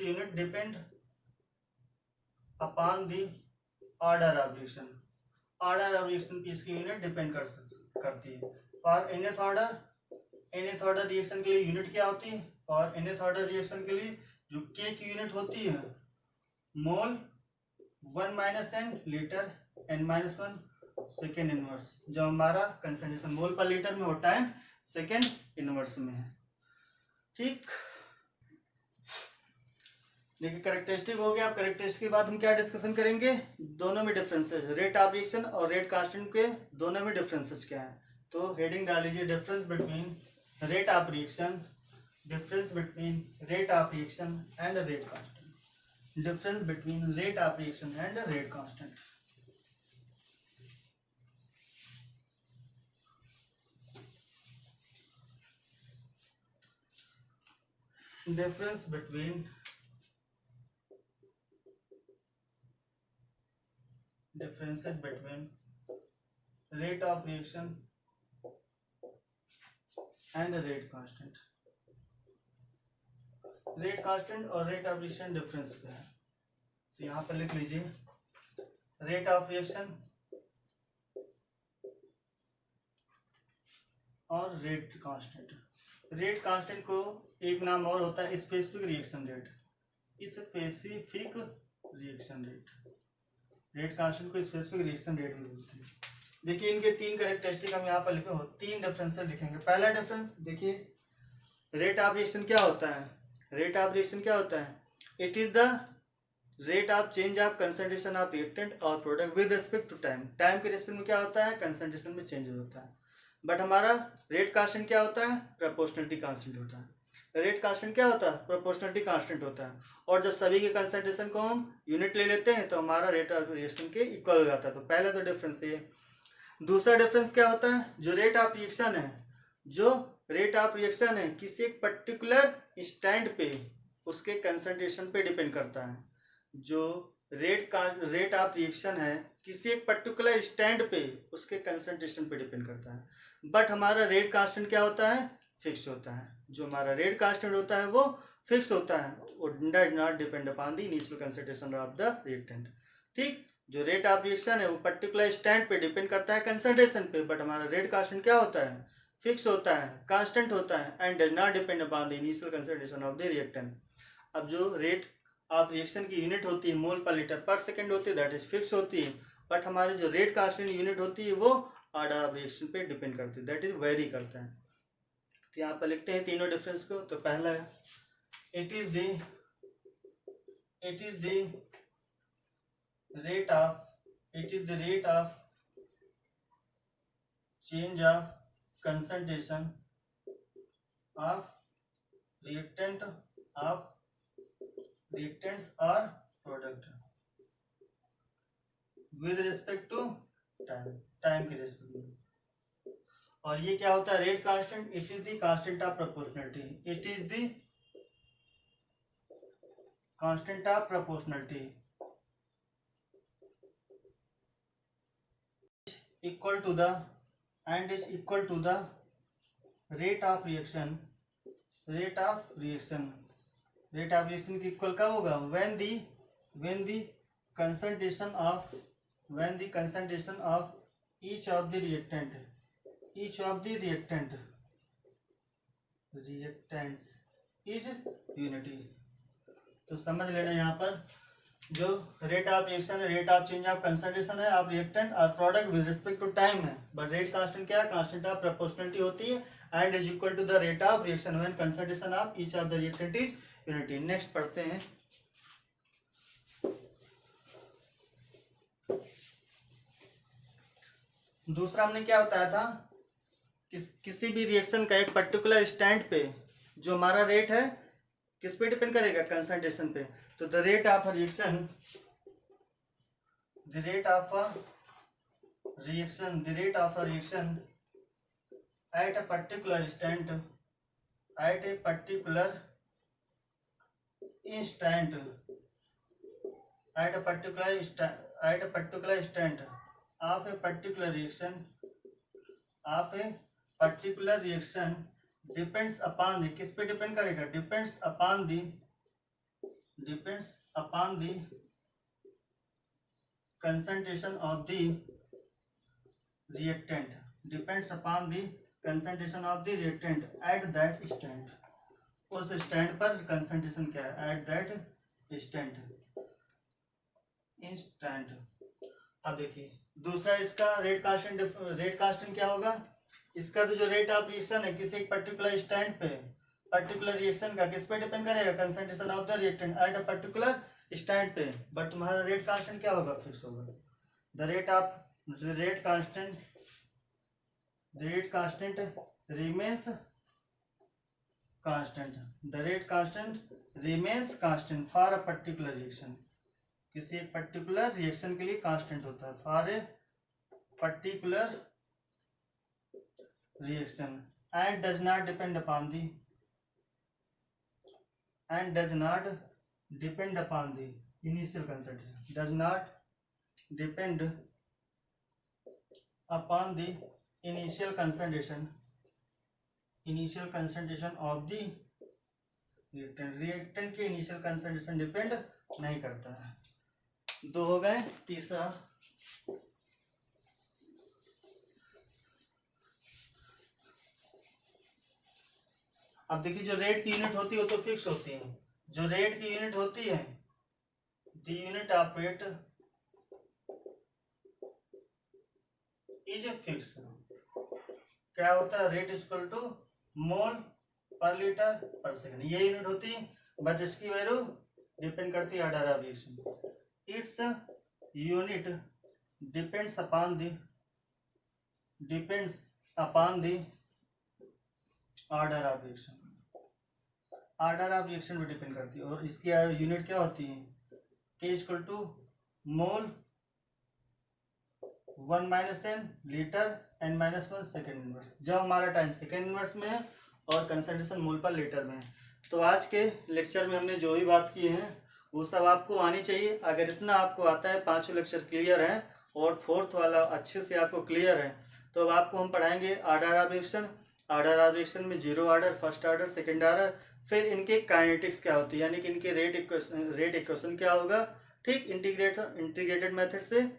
unit depend upon the order of reaction. Order of reaction की इसकी यूनिट डिपेंड करती है। फॉर nth ऑर्डर रिएक्शन के लिए यूनिट क्या होती है, फॉर nth ऑर्डर रिएक्शन के लिए जो k की यूनिट होती है मोल 1 - n litre n-1 second inverse. जो हमारा कंसंट्रेशन मोल पर लीटर में होता है सेकेंड इनवर्स में है। ठीक, देखिए करेक्टरिस्टिक हो गया। अब करेक्टरिस्टिक के बाद हम क्या डिस्कशन करेंगे, दोनों में डिफरेंसेस, रेट ऑफ रिएक्शन और रेट कांस्टेंट के दोनों में डिफरेंसेस क्या है। तो हेडिंग डाल लीजिए difference between rate of reaction and rate constant. Difference between rate of reaction and rate constant. difference between rate of reaction and rate constant। Rate constant और रेट ऑफ रिएक्शन डिफरेंस क्या है, तो यहाँ पर लिख लीजिए रेट ऑफ रिएक्शन और rate constant. Rate constant को एक नाम और होता है specific reaction rate. Rate constant को स्पेसिफिक रिएक्शन रेट भी बोलते हैं। देखिए इनके तीन कैरेक्टरिस्टिक हम यहाँ पर लिखे हो, तीन डिफरेंसेस लिखेंगे। पहला डिफरेंस देखिए, रेट ऑफ रिएक्शन क्या होता है, रेट ऑफ रिएक्शन क्या होता है, it is the rate of change of concentration of reactant और product with respect to time. Time के रिस्पेक्ट में क्या होता है, कंसंट्रेशन में चेंज होता है। बट हमारा रेट कांस्टेंट क्या होता है, प्रोपोर्शनलिटी कांस्टेंट होता है। रेट कांस्टेंट क्या होता है, प्रोपोर्शनलिटी कांस्टेंट होता है। और जब सभी के कंसंट्रेशन को हम यूनिट ले लेते हैं तो हमारा रेट ऑफ रिएक्शन के इक्वल हो जाता है। तो पहला तो डिफरेंस ये। दूसरा डिफरेंस क्या होता है, जो रेट ऑफ रिएक्शन है किसी एक पर्टिकुलर स्टैंड पे उसके कंसंट्रेशन पे डिपेंड करता है। जो रेट ऑफ रिएक्शन है किसी एक पर्टिकुलर स्टैंड पे उसके कंसंट्रेशन पे डिपेंड करता है। बट हमारा रेट कांस्टेंट क्या होता है, फिक्स होता है। जो हमारा रेट कांस्टेंट होता है वो फिक्स होता है, वो does not depend upon the initial concentration of the reactant. ठीक, जो रेट ऑफ रिएक्शन है वो पर्टिकुलर स्टैंड पे डिपेंड करता है कंसंट्रेशन पे, बट हमारा रेट कांस्टेंट क्या होता है, फिक्स होता है, कांस्टेंट होता है and does not depend upon the initial concentration of the reactant. अब जो रेट ऑफ रिएक्शन की यूनिट होती है मोल पर लीटर पर सेकेंड होती है, दैट इज फिक्स होती है। बट हमारी जो रेट कांस्टेंट यूनिट होती है वो ऑर्डर ऑफ रिएक्शन पे डिपेंड करती है, दैट इज वेरी करता है। तो यहाँ पर लिखते हैं तीनों डिफरेंस को। तो पहला है it is the rate of change of concentration of reactant of reactants are product with respect to time के रिस्पेक्ट में। और ये क्या होता है, rate constant, it is the constant of proportionality, it is the constant of proportionality equal to the and is equal to the rate of reaction, rate of reaction, rate of reaction की इक्वल कब होगा, when the concentration of, when the concentration of each of the reactant, each of the reactants is unity. तो समझ लेना यहाँ पर जो रेट ऑफ रिएक्शन है, rate of change of concentration है ऑफ रिएक्टेंट और product with respect to time है, बट रेट कांस्टेंट क्या है, कांस्टेंट ऑफ प्रोपोर्शनलिटी होती है and is equal to the rate of reaction when concentration of each of the reactant is unity. Next पढ़ते हैं। दूसरा हमने क्या बताया था, किसी भी रिएक्शन का एक पर्टिकुलर स्टैंड पे जो हमारा रेट है किस पे डिपेंड करेगा, कंसंट्रेशन पे। तो the rate of reaction, the rate of reaction, the rate of reaction at a particular stand, at a particular instant, at a particular stand of a particular reaction, of a particular reaction depends upon the, किस पे depend करेगा, depends upon the, depends upon the concentration of the reactant, depends upon the concentration of the reactant at that stand, उस stand पर concentration क्या है, eight that stand, instant. अब देखिए दूसरा इसका रेट कांस्टेंट क्या होगा, इसका तो जो रेट ऑफ रिएक्शन है किसी एक पर्टिकुलर स्टैंड पे, पर्टिकुलर रिएक्शन का किस पे डिपेंड करेगा, concentration of the reactant eight a particular stand पे, बट तुम्हारा रेट कांस्टेंट क्या होगा, फिक्स होगा। The rate constant remains constant, the rate constant remains constant for a particular reaction, किसी एक पर्टिकुलर रिएक्शन के लिए कांस्टेंट होता है, for a particular reaction and does not depend upon the, and does not depend upon the initial concentration, does not depend upon the initial concentration of the reactant के initial concentration depend नहीं करता है। दो हो गए, तीसरा अब देखिए जो रेट की यूनिट होती है वो तो फिक्स होती है, जो रेट की यूनिट होती है the unit of rate is fix, क्या होता है, रेट इज इक्वल टू मोल पर लीटर पर सेकंड, ये यूनिट होती है, बट इसकी वैल्यू डिपेंड करती है order of reaction, its unit depends upon the order of reaction, order of reaction पे डिपेंड करती है। और इसकी यूनिट क्या होती है, k equal to mole 1 - n litre n-1 second inverse, जब हमारा टाइम सेकेंड इनवर्स में है और कंसंट्रेशन मोल पर लीटर में है। तो आज के लेक्चर में हमने जो भी बात की है वो सब आपको आनी चाहिए। अगर इतना आपको आता है, 5 लेक्चर क्लियर है और 4th वाला अच्छे से आपको क्लियर है, तो अब आपको हम पढ़ाएंगे order of reaction. Order of reaction में 0 order, first order, second order, फिर इनके काइनेटिक्स क्या होती है, यानी कि इनके रेट इक्वेशन क्या होगा, ठीक, इंटीग्रेटेड मेथड से।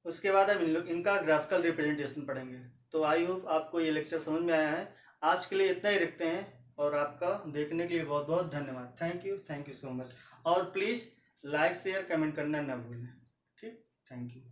उसके बाद हम इनका ग्राफिकल रिप्रेजेंटेशन पढ़ेंगे। तो आई होप आपको ये लेक्चर समझ में आया है। आज के लिए इतना ही रखते हैं और आपका देखने के लिए बहुत बहुत धन्यवाद। Thank you so much. और प्लीज़ लाइक शेयर कमेंट करना ना भूलें। ठीक, थैंक यू।